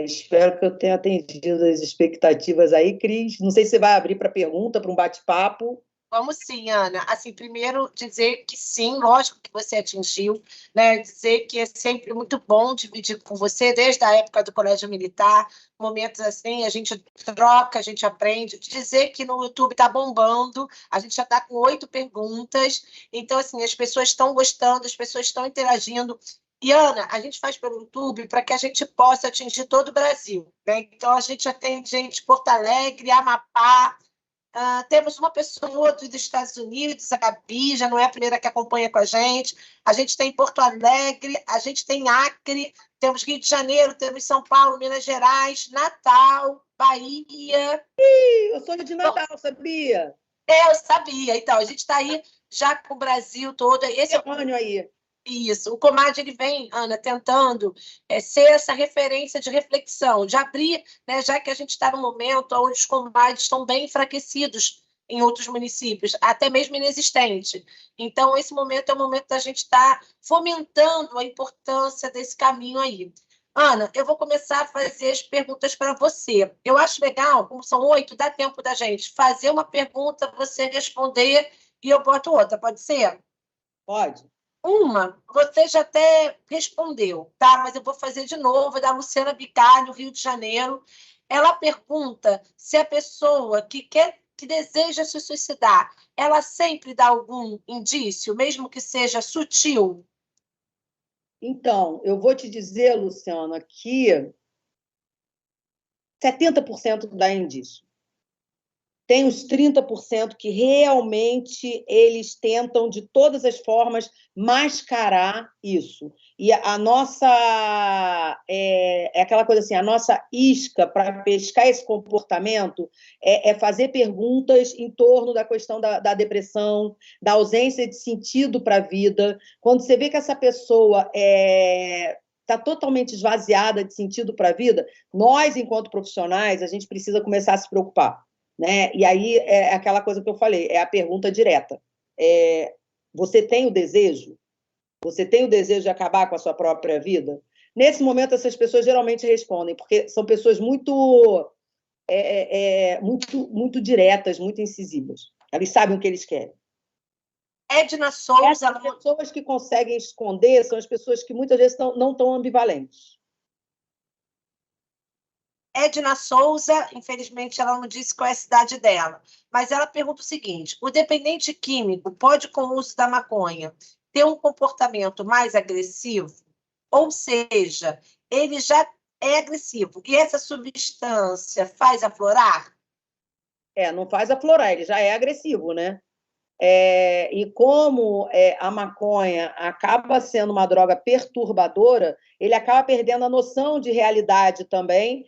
Espero que eu tenha atendido as expectativas aí, Cris. Não sei se você vai abrir para pergunta, para um bate-papo. Vamos sim, Ana. Assim, primeiro dizer que sim, lógico que você atingiu, né? Dizer que é sempre muito bom dividir com você, desde a época do Colégio Militar, momentos assim, a gente troca, a gente aprende. Dizer que no YouTube está bombando, a gente já está com 8 perguntas, então, assim, as pessoas estão gostando, as pessoas estão interagindo. E, Ana, a gente faz pelo YouTube para que a gente possa atingir todo o Brasil, né? Então, a gente atende gente de Porto Alegre, Amapá. Temos uma pessoa dos Estados Unidos, a Gabi, já não é a primeira que acompanha com a gente. A gente tem Porto Alegre, a gente tem Acre, temos Rio de Janeiro, temos São Paulo, Minas Gerais, Natal, Bahia. Eu sou de Natal, sabia? Eu sabia. Então, a gente está aí já com o Brasil todo. Esse é o aí. Isso, o Comad ele vem, Ana, tentando ser essa referência de reflexão, de abrir, né, já que a gente está num momento onde os Comads estão bem enfraquecidos em outros municípios, até mesmo inexistente. Então, esse momento é o momento da gente estar fomentando a importância desse caminho aí. Ana, eu vou começar a fazer as perguntas para você. Eu acho legal, como são 8, dá tempo da gente fazer uma pergunta, você responder e eu boto outra, pode ser? Pode. Uma, você já até respondeu, tá? Mas eu vou fazer de novo, da Luciana Bicar, no Rio de Janeiro. Ela pergunta se a pessoa que deseja se suicidar, ela sempre dá algum indício, mesmo que seja sutil? Então, eu vou te dizer, Luciana, que 70% dá indício. Tem os 30% que realmente eles tentam, de todas as formas, mascarar isso. E a nossa... aquela coisa assim, a nossa isca para pescar esse comportamento é fazer perguntas em torno da questão da depressão, da ausência de sentido para a vida. Quando você vê que essa pessoa está totalmente esvaziada de sentido para a vida, nós, enquanto profissionais, a gente precisa começar a se preocupar. Né? E aí é aquela coisa que eu falei, é a pergunta direta. Você tem o desejo? Você tem o desejo de acabar com a sua própria vida? Nesse momento, essas pessoas geralmente respondem, porque são pessoas muito diretas, muito incisivas. Eles sabem o que eles querem. Edna Souza... As pessoas que conseguem esconder são as pessoas que muitas vezes não estão ambivalentes. Edna Souza, infelizmente, ela não disse qual é a cidade dela, mas ela pergunta o seguinte: o dependente químico pode, com o uso da maconha, ter um comportamento mais agressivo? Ou seja, ele já é agressivo e essa substância faz aflorar? Não faz aflorar, ele já é agressivo, né? E como a maconha acaba sendo uma droga perturbadora, ele acaba perdendo a noção de realidade também.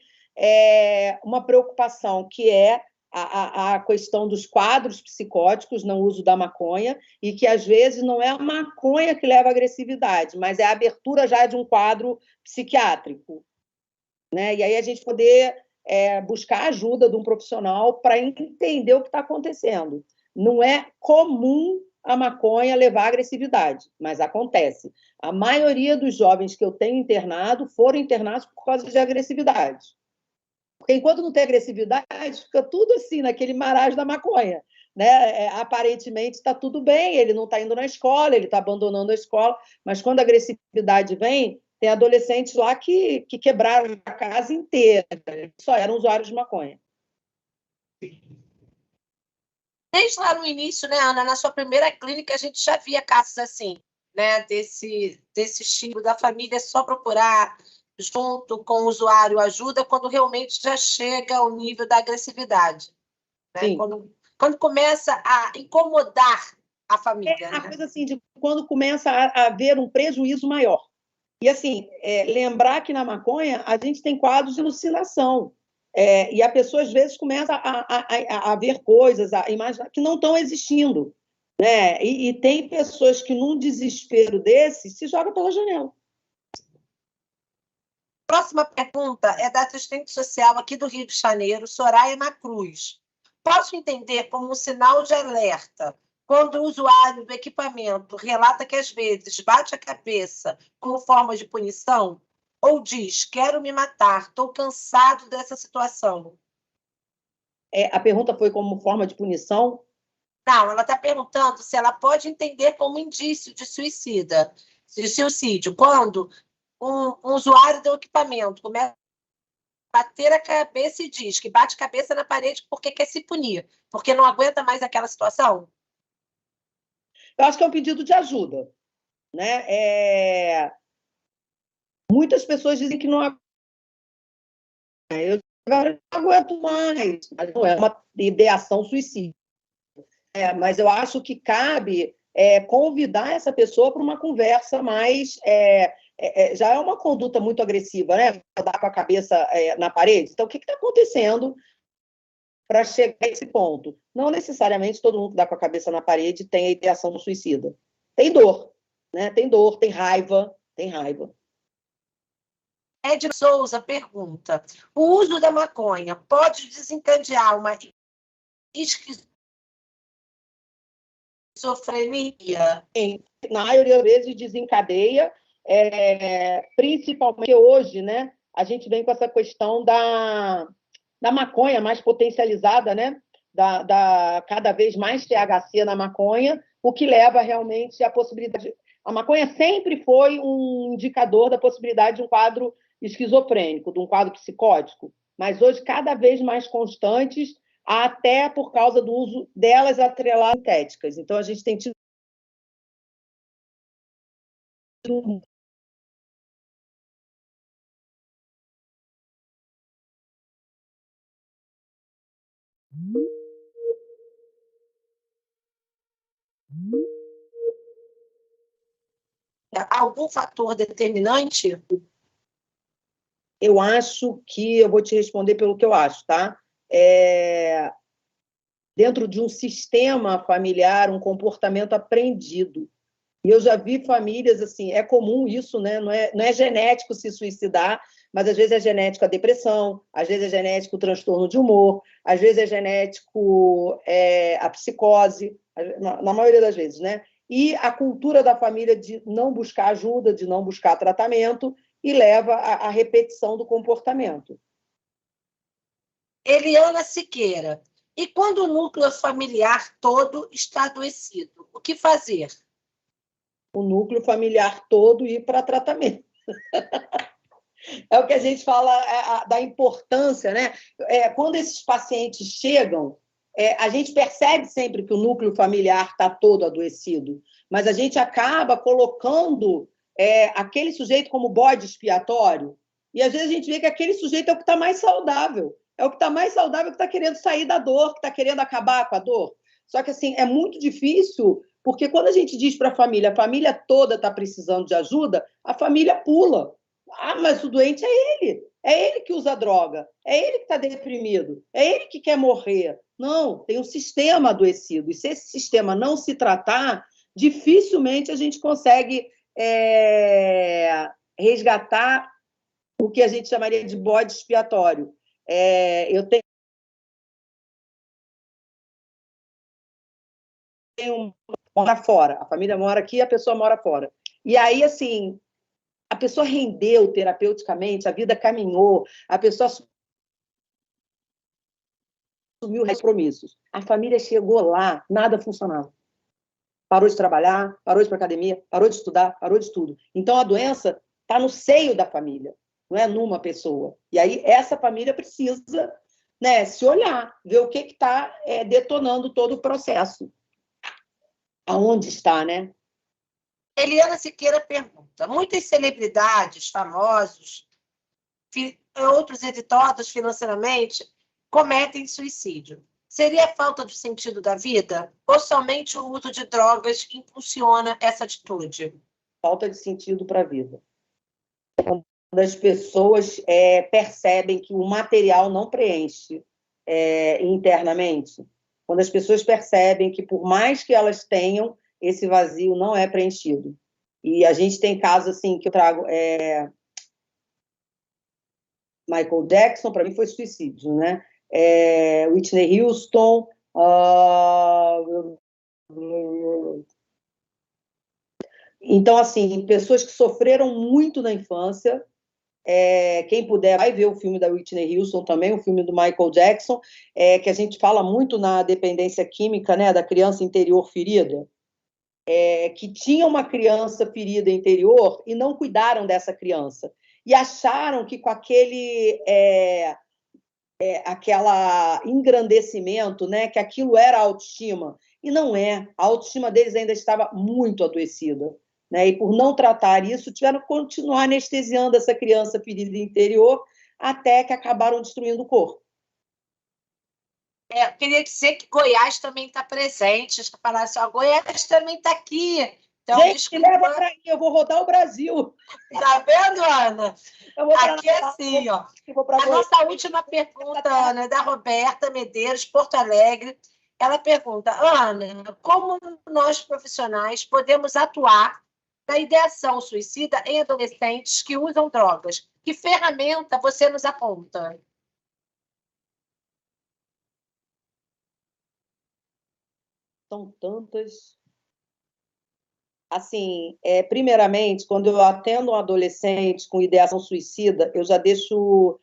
Uma preocupação que é a questão dos quadros psicóticos no uso da maconha, e que às vezes não é a maconha que leva à agressividade, mas é a abertura já de um quadro psiquiátrico. Né? E aí a gente poder buscar ajuda de um profissional para entender o que está acontecendo. Não é comum a maconha levar à agressividade, mas acontece. A maioria dos jovens que eu tenho internado foram internados por causa de agressividade. Porque enquanto não tem agressividade, fica tudo assim, naquele marasmo da maconha. Né? Aparentemente está tudo bem, ele não está indo na escola, ele está abandonando a escola, mas quando a agressividade vem, tem adolescentes lá que quebraram a casa inteira, só eram usuários de maconha. Desde lá no início, né, Ana, na sua primeira clínica, a gente já via casos assim, né, desse estilo da família só procurar junto com o usuário ajuda quando realmente já chega ao nível da agressividade. Né? Quando começa a incomodar a família. A coisa assim, de quando começa a haver um prejuízo maior. E, assim, lembrar que na maconha a gente tem quadros de alucinação. E a pessoa, às vezes, começa a ver coisas, a imaginar que não estão existindo. Né? E tem pessoas que, num desespero desse, se jogam pela janela. Próxima pergunta é da assistente social aqui do Rio de Janeiro, Soraya Macruz. Posso entender como um sinal de alerta quando o usuário do equipamento relata que, às vezes, bate a cabeça como forma de punição? Ou diz, quero me matar, estou cansado dessa situação? A pergunta foi como forma de punição? Não, ela está perguntando se ela pode entender como indício de suicídio, quando um usuário do equipamento começa a bater a cabeça e diz que bate a cabeça na parede porque quer se punir, porque não aguenta mais aquela situação. Eu acho que é um pedido de ajuda. Né? Muitas pessoas dizem que não aguentam. Eu agora não aguento mais, mas não é uma ideação suicida. Mas eu acho que cabe convidar essa pessoa para uma conversa mais... já é uma conduta muito agressiva, né? Dar com a cabeça na parede. Então, o que está acontecendo para chegar a esse ponto? Não necessariamente todo mundo que dá com a cabeça na parede tem a ideação suicida. Tem dor, né? Tem dor, tem raiva, tem raiva. Ed Souza pergunta: o uso da maconha pode desencadear uma esquizofrenia? Na maioria das vezes desencadeia, principalmente hoje, né? A gente vem com essa questão da maconha mais potencializada, né? Cada vez mais THC na maconha, o que leva realmente à possibilidade. A maconha sempre foi um indicador da possibilidade de um quadro esquizofrênico, de um quadro psicótico, mas hoje cada vez mais constantes, até por causa do uso delas atreladas sintéticas. Então, a gente tem tido algum fator determinante? Eu acho que eu vou te responder pelo que eu acho, tá? Dentro de um sistema familiar, um comportamento aprendido. E eu já vi famílias assim, é comum isso, né? Não é genético se suicidar, mas às vezes é genético a depressão, às vezes é genético o transtorno de humor, às vezes é genético a psicose, na maioria das vezes, né? E a cultura da família de não buscar ajuda, de não buscar tratamento, e leva à repetição do comportamento. Eliana Siqueira. E quando o núcleo familiar todo está adoecido, o que fazer? O núcleo familiar todo ir para tratamento. É o que a gente fala da importância, né? Quando esses pacientes chegam, a gente percebe sempre que o núcleo familiar está todo adoecido, mas a gente acaba colocando aquele sujeito como bode expiatório, e às vezes a gente vê que aquele sujeito é o que está mais saudável, é o que está mais saudável, que está querendo sair da dor, que está querendo acabar com a dor. Só que, assim, é muito difícil, porque quando a gente diz para a família toda está precisando de ajuda, a família pula. Ah, mas o doente é ele que usa droga, é ele que está deprimido, é ele que quer morrer. Não, tem um sistema adoecido, e se esse sistema não se tratar, dificilmente a gente consegue resgatar o que a gente chamaria de bode expiatório, Eu tenho mora fora, a família mora aqui, a pessoa mora fora. E aí, assim, a pessoa rendeu terapeuticamente, a vida caminhou, a pessoa assumiu compromissos. A família chegou lá, nada funcionava. Parou de trabalhar, parou de ir para academia, parou de estudar, parou de tudo. Então, a doença está no seio da família, não é numa pessoa. E aí, essa família precisa, né, se olhar, ver o que está detonando todo o processo. Aonde está, né? Eliana Siqueira pergunta: muitas celebridades, famosos, outros editados financeiramente, cometem suicídio. Seria falta de sentido da vida? Ou somente o uso de drogas impulsiona essa atitude? Falta de sentido para a vida. Quando as pessoas percebem que o material não preenche internamente, quando as pessoas percebem que, por mais que elas tenham, esse vazio não é preenchido. E a gente tem casos assim que eu trago. Michael Jackson, para mim, foi suicídio, né? Whitney Houston. Então, assim, pessoas que sofreram muito na infância. Quem puder, vai ver o filme da Whitney Houston também, o filme do Michael Jackson, que a gente fala muito na dependência química, né, da criança interior ferida, que tinha uma criança ferida interior e não cuidaram dessa criança. E acharam que com aquela engrandecimento, né, que aquilo era autoestima. E não é. A autoestima deles ainda estava muito adoecida. Né? E por não tratar isso, tiveram que continuar anestesiando essa criança ferida interior até que acabaram destruindo o corpo. Eu queria dizer que Goiás também está presente. Deixa eu falar assim, Goiás também está aqui. Então, gente, desculpa. leva para aí, eu vou rodar o Brasil. Tá vendo, Ana? Aqui é assim, ó. A nossa última pergunta, Ana, é da Roberta Medeiros, Porto Alegre. Ela pergunta: Ana, como nós profissionais podemos atuar na ideação suicida em adolescentes que usam drogas? Que ferramenta você nos aponta? São tantas. Assim, primeiramente, quando eu atendo um adolescente com ideação suicida, eu já deixo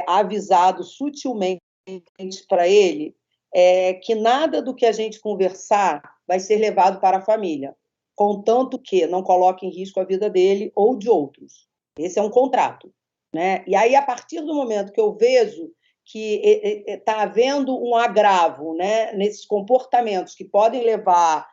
avisado sutilmente para ele que nada do que a gente conversar vai ser levado para a família, contanto que não coloque em risco a vida dele ou de outros. Esse é um contrato. Né? E aí, a partir do momento que eu vejo que está havendo um agravo, né, nesses comportamentos que podem levar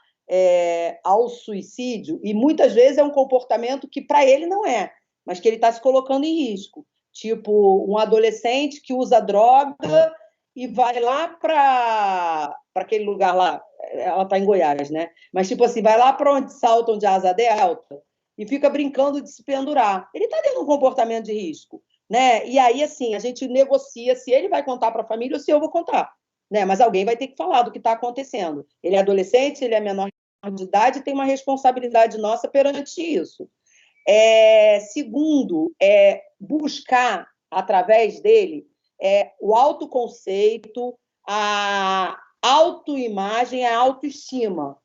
ao suicídio, e muitas vezes é um comportamento que para ele não é, mas que ele está se colocando em risco. Tipo, um adolescente que usa droga e vai lá para aquele lugar lá, ela está em Goiás, né? Mas, tipo assim, vai lá para onde saltam de asa delta e fica brincando de se pendurar. Ele está tendo um comportamento de risco. Né? E aí, assim, a gente negocia se ele vai contar para a família ou se eu vou contar. Né? Mas alguém vai ter que falar do que está acontecendo. Ele é adolescente, ele é menor de idade, tem uma responsabilidade nossa perante isso. Segundo, buscar, através dele, o autoconceito, a autoimagem, a autoestima.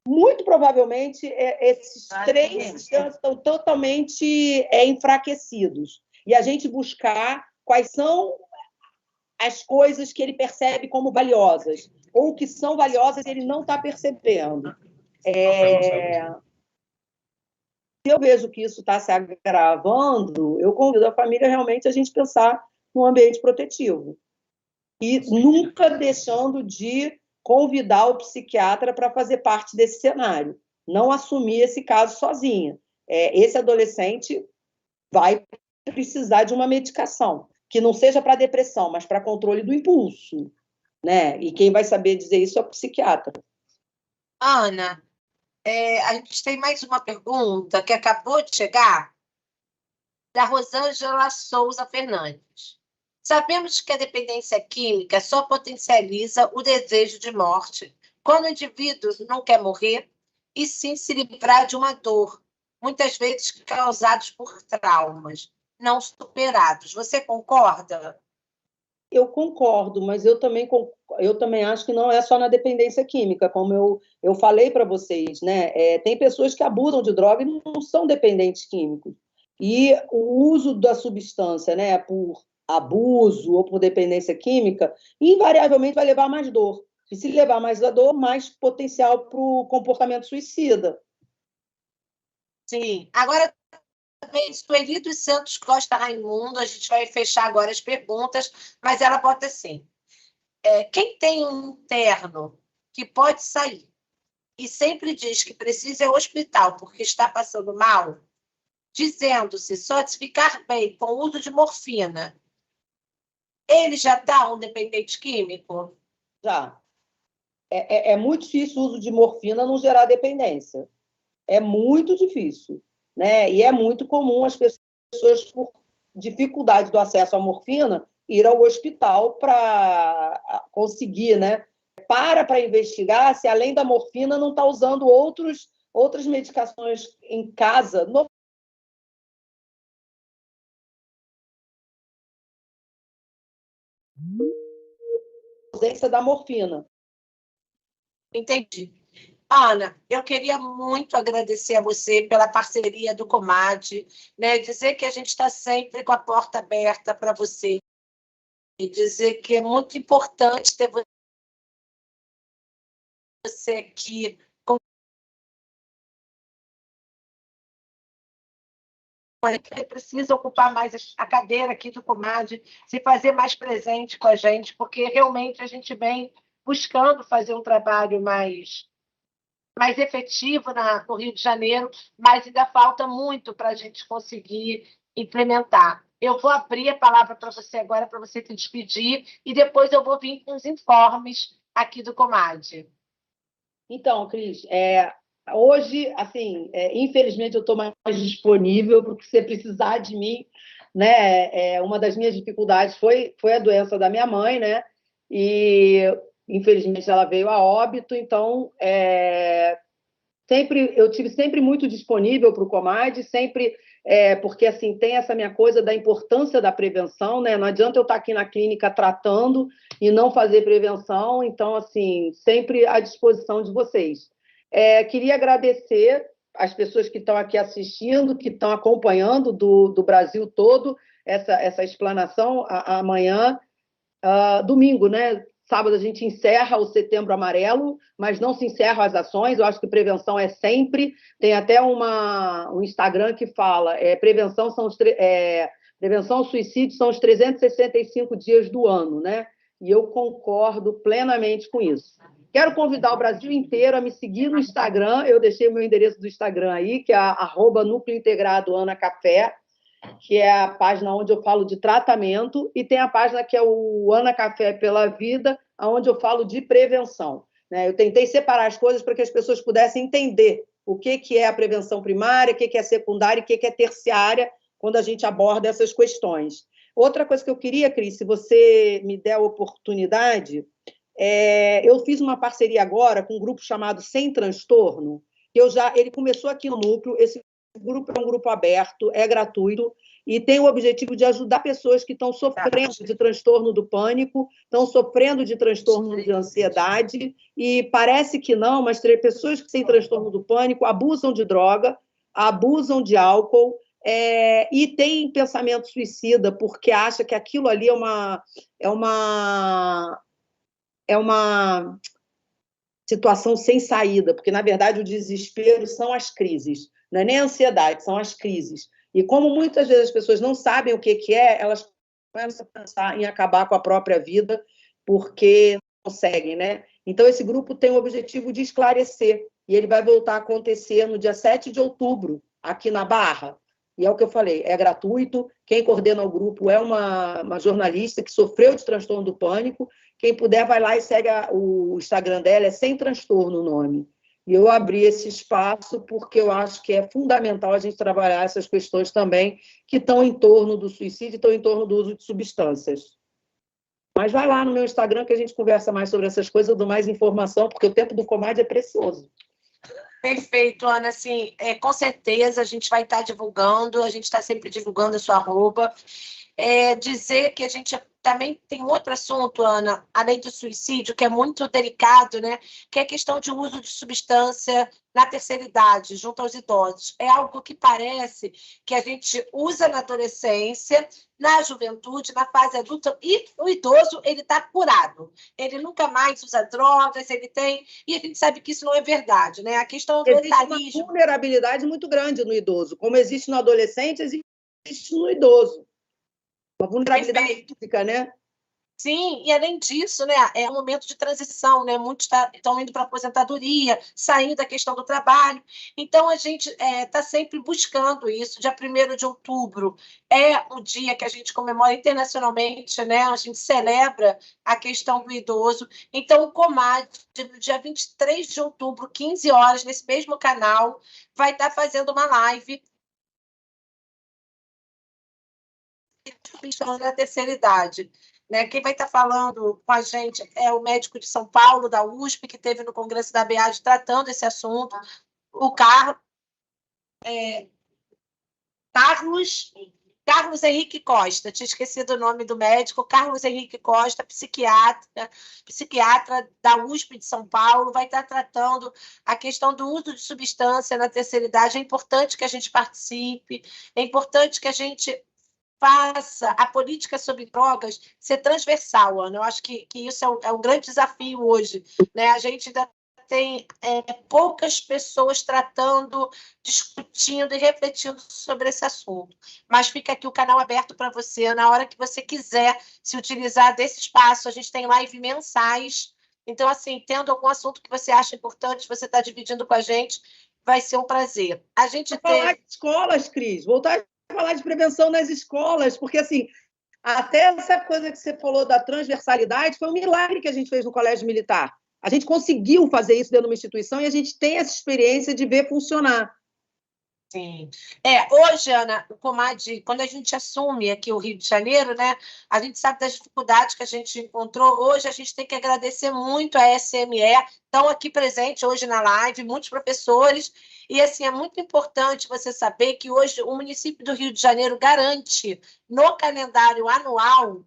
Muito provavelmente, esses três sistemas estão totalmente enfraquecidos. E a gente buscar quais são as coisas que ele percebe como valiosas, ou que são valiosas e ele não está percebendo. Se eu vejo que isso está se agravando, eu convido a família realmente a gente pensar num ambiente protetivo. E nunca deixando de convidar o psiquiatra para fazer parte desse cenário. Não assumir esse caso sozinha. Esse adolescente vai precisar de uma medicação, que não seja para depressão, mas para controle do impulso. Né? E quem vai saber dizer isso é o psiquiatra. Ana, a gente tem mais uma pergunta que acabou de chegar, da Rosângela Souza Fernandes. Sabemos que a dependência química só potencializa o desejo de morte quando o indivíduo não quer morrer e sim se livrar de uma dor, muitas vezes causados por traumas não superados. Você concorda? Eu concordo, mas eu também acho que não é só na dependência química, como eu falei para vocês, né? Tem pessoas que abusam de droga e não são dependentes químicos. E o uso da substância, né, por abuso ou por dependência química, invariavelmente vai levar a mais dor. E se levar mais a dor, mais potencial para o comportamento suicida. Sim. Agora, Sueli dos Santos Costa Raimundo, a gente vai fechar agora as perguntas, mas ela bota assim: quem tem um interno que pode sair e sempre diz que precisa ir ao hospital porque está passando mal, dizendo-se só se ficar bem com o uso de morfina, ele já está um dependente químico? Já. É muito difícil o uso de morfina não gerar dependência. É muito difícil, né? E é muito comum as pessoas, por dificuldade do acesso à morfina, ir ao hospital para conseguir, né? Para investigar se, além da morfina, não está usando outras medicações em casa, no ausência da morfina. Entendi. Ana, eu queria muito agradecer a você pela parceria do Comad, né? Dizer que a gente está sempre com a porta aberta para você, e dizer que é muito importante ter você aqui. Que precisa ocupar mais a cadeira aqui do Comad, se fazer mais presente com a gente, porque realmente a gente vem buscando fazer um trabalho mais efetivo no Rio de Janeiro, mas ainda falta muito para a gente conseguir implementar. Eu vou abrir a palavra para você agora, para você se despedir, e depois eu vou vir com os informes aqui do Comad. Então, Cris, hoje, assim, infelizmente eu estou mais disponível, porque se você precisar de mim, né? Uma das minhas dificuldades foi a doença da minha mãe, né? E infelizmente ela veio a óbito, então eu tive sempre muito disponível para o Comad, sempre porque assim tem essa minha coisa da importância da prevenção, né? Não adianta eu estar aqui na clínica tratando e não fazer prevenção, então assim sempre à disposição de vocês. Queria agradecer as pessoas que estão aqui assistindo, que estão acompanhando do Brasil todo essa explanação amanhã, domingo, né? Sábado a gente encerra o Setembro Amarelo, mas não se encerram as ações. Eu acho que prevenção é sempre. Tem até um Instagram que fala prevenção ao suicídio são os 365 dias do ano, né? E eu concordo plenamente com isso. Quero convidar o Brasil inteiro a me seguir no Instagram. Eu deixei o meu endereço do Instagram aí, que é @Núcleo Integrado Ana Café, que é a página onde eu falo de tratamento, e tem a página que é o Ana Café pela Vida, onde eu falo de prevenção. Né? Eu tentei separar as coisas para que as pessoas pudessem entender o que é a prevenção primária, o que é secundária e o que é terciária, quando a gente aborda essas questões. Outra coisa que eu queria, Cris, se você me der a oportunidade, eu fiz uma parceria agora com um grupo chamado Sem Transtorno, que ele começou aqui no Núcleo. Esse grupo é um grupo aberto, é gratuito e tem o objetivo de ajudar pessoas que estão sofrendo de transtorno do pânico, estão sofrendo de transtorno de ansiedade, e parece que não, mas pessoas que têm transtorno do pânico abusam de droga, abusam de álcool, e tem pensamento suicida porque acha que aquilo ali é uma situação sem saída, porque, na verdade, o desespero são as crises, não é nem a ansiedade, são as crises. E como muitas vezes as pessoas não sabem o que é, elas começam a pensar em acabar com a própria vida porque não conseguem, né? Então, esse grupo tem o objetivo de esclarecer, e ele vai voltar a acontecer no dia 7 de outubro, aqui na Barra. E é o que eu falei, é gratuito. Quem coordena o grupo é uma jornalista que sofreu de transtorno do pânico. Quem puder, vai lá e segue o Instagram dela, é Sem Transtorno o nome. E eu abri esse espaço porque eu acho que é fundamental a gente trabalhar essas questões também que estão em torno do suicídio, estão em torno do uso de substâncias. Mas vai lá no meu Instagram que a gente conversa mais sobre essas coisas, eu dou mais informação, porque o tempo do Comad é precioso. Perfeito, Ana. Assim, com certeza a gente vai estar divulgando, a gente está sempre divulgando a sua arroba. Dizer que a gente também tem outro assunto, Ana, além do suicídio, que é muito delicado, né? Que é a questão de uso de substância na terceira idade, junto aos idosos. É algo que parece que a gente usa na adolescência, na juventude, na fase adulta, e o idoso, ele está curado. Ele nunca mais usa drogas, ele tem... E a gente sabe que isso não é verdade, né? A questão do Existe uma etarismo... vulnerabilidade muito grande no idoso. Como existe no adolescente, existe no idoso. Uma vulnerabilidade Perfeito. física, né? Sim, e além disso, né, é um momento de transição, né? Muitos estão indo para a aposentadoria, saindo da questão do trabalho. Então, a gente está sempre buscando isso. Dia 1º de outubro é o dia que a gente comemora internacionalmente, né? A gente celebra a questão do idoso. Então, o Comad, no dia 23 de outubro, 15 horas, nesse mesmo canal, vai estar fazendo uma live da terceira idade. Né? Quem vai estar falando com a gente é o médico de São Paulo, da USP, que esteve no Congresso da BEAD tratando esse assunto, o Carlos Henrique Costa, tinha esquecido o nome do médico, Carlos Henrique Costa, psiquiatra da USP de São Paulo, vai estar tratando a questão do uso de substância na terceira idade. É importante que a gente participe, é importante que a gente faça a política sobre drogas ser transversal, Ana. Eu acho que isso é um grande desafio hoje. Né? A gente ainda tem poucas pessoas tratando, discutindo e refletindo sobre esse assunto. Mas fica aqui o canal aberto para você, na hora que você quiser se utilizar desse espaço. A gente tem live mensais. Então, assim, tendo algum assunto que você acha importante, você está dividindo com a gente, vai ser um prazer. A gente falar de escolas, Cris, voltar a falar de prevenção nas escolas, porque, assim, até essa coisa que você falou da transversalidade foi um milagre que a gente fez no Colégio Militar. A gente conseguiu fazer isso dentro de uma instituição e a gente tem essa experiência de ver funcionar. Sim. Hoje, Ana, o Comad, quando a gente assume aqui o Rio de Janeiro, né, a gente sabe das dificuldades que a gente encontrou. Hoje, a gente tem que agradecer muito a SME, estão aqui presentes hoje na live, muitos professores, e assim, é muito importante você saber que hoje o município do Rio de Janeiro garante no calendário anual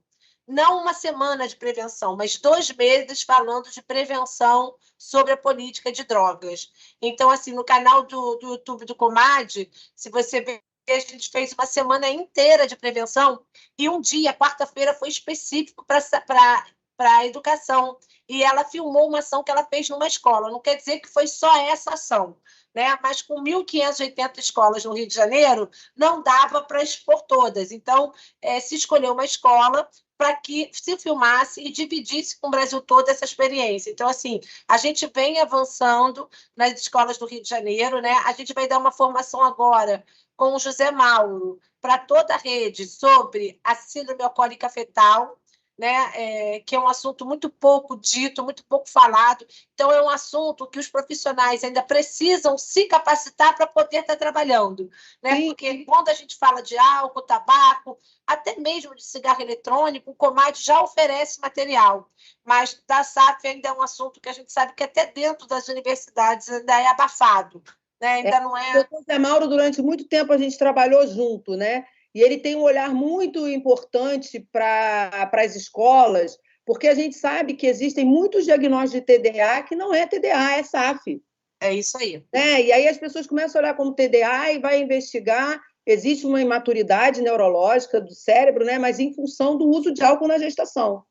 não uma semana de prevenção, mas 2 meses falando de prevenção sobre a política de drogas. Então, assim, no canal do YouTube do Comad, se você ver, a gente fez uma semana inteira de prevenção e um dia, quarta-feira, foi específico para a educação. E ela filmou uma ação que ela fez numa escola. Não quer dizer que foi só essa ação, né? Mas com 1.580 escolas no Rio de Janeiro, não dava para expor todas. Então, se escolheu uma escola para que se filmasse e dividisse com o Brasil todo essa experiência. Então, assim, a gente vem avançando nas escolas do Rio de Janeiro, né? A gente vai dar uma formação agora com o José Mauro para toda a rede sobre a síndrome alcoólica fetal, né? Que é um assunto muito pouco dito, muito pouco falado. Então, é um assunto que os profissionais ainda precisam se capacitar para poder estar trabalhando. Né? Porque quando a gente fala de álcool, tabaco, até mesmo de cigarro eletrônico, o Comad já oferece material. Mas da SAF ainda é um assunto que a gente sabe que até dentro das universidades ainda é abafado. Né? Ainda não é... O doutor Zé Mauro, durante muito tempo, a gente trabalhou junto, né? E ele tem um olhar muito importante para as escolas, porque a gente sabe que existem muitos diagnósticos de TDA que não é TDA, é SAF. É isso aí. E aí as pessoas começam a olhar como TDA e vai investigar. Existe uma imaturidade neurológica do cérebro, né? Mas em função do uso de álcool na gestação.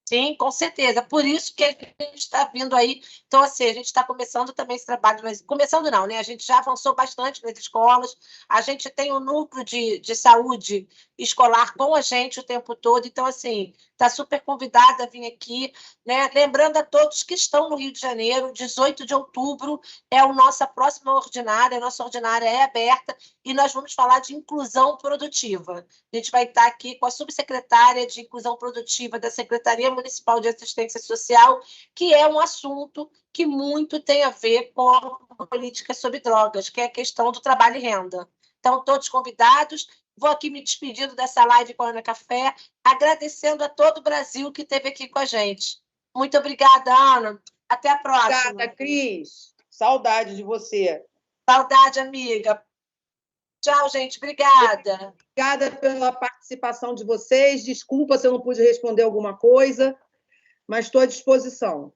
Sim, com certeza. Por isso que a gente está vindo aí. Então, assim, a gente está começando também esse trabalho, mas começando não, né? A gente já avançou bastante nas escolas, a gente tem um núcleo de saúde escolar com a gente o tempo todo, então, assim, está super convidada a vir aqui, né? Lembrando a todos que estão no Rio de Janeiro, 18 de outubro é a nossa próxima ordinária, a nossa ordinária é aberta e nós vamos falar de inclusão produtiva. A gente vai estar aqui com a subsecretária de Inclusão Produtiva da Secretaria Municipal de Assistência Social, que é um assunto que muito tem a ver com a política sobre drogas, que é a questão do trabalho e renda. Então, todos convidados. Vou aqui me despedindo dessa live com a Ana Café, agradecendo a todo o Brasil que esteve aqui com a gente. Muito obrigada, Ana. Até a próxima. Obrigada, Cris. Saudade de você. Saudade, amiga. Tchau, gente. Obrigada. Obrigada pela participação de vocês. Desculpa se eu não pude responder alguma coisa, mas estou à disposição.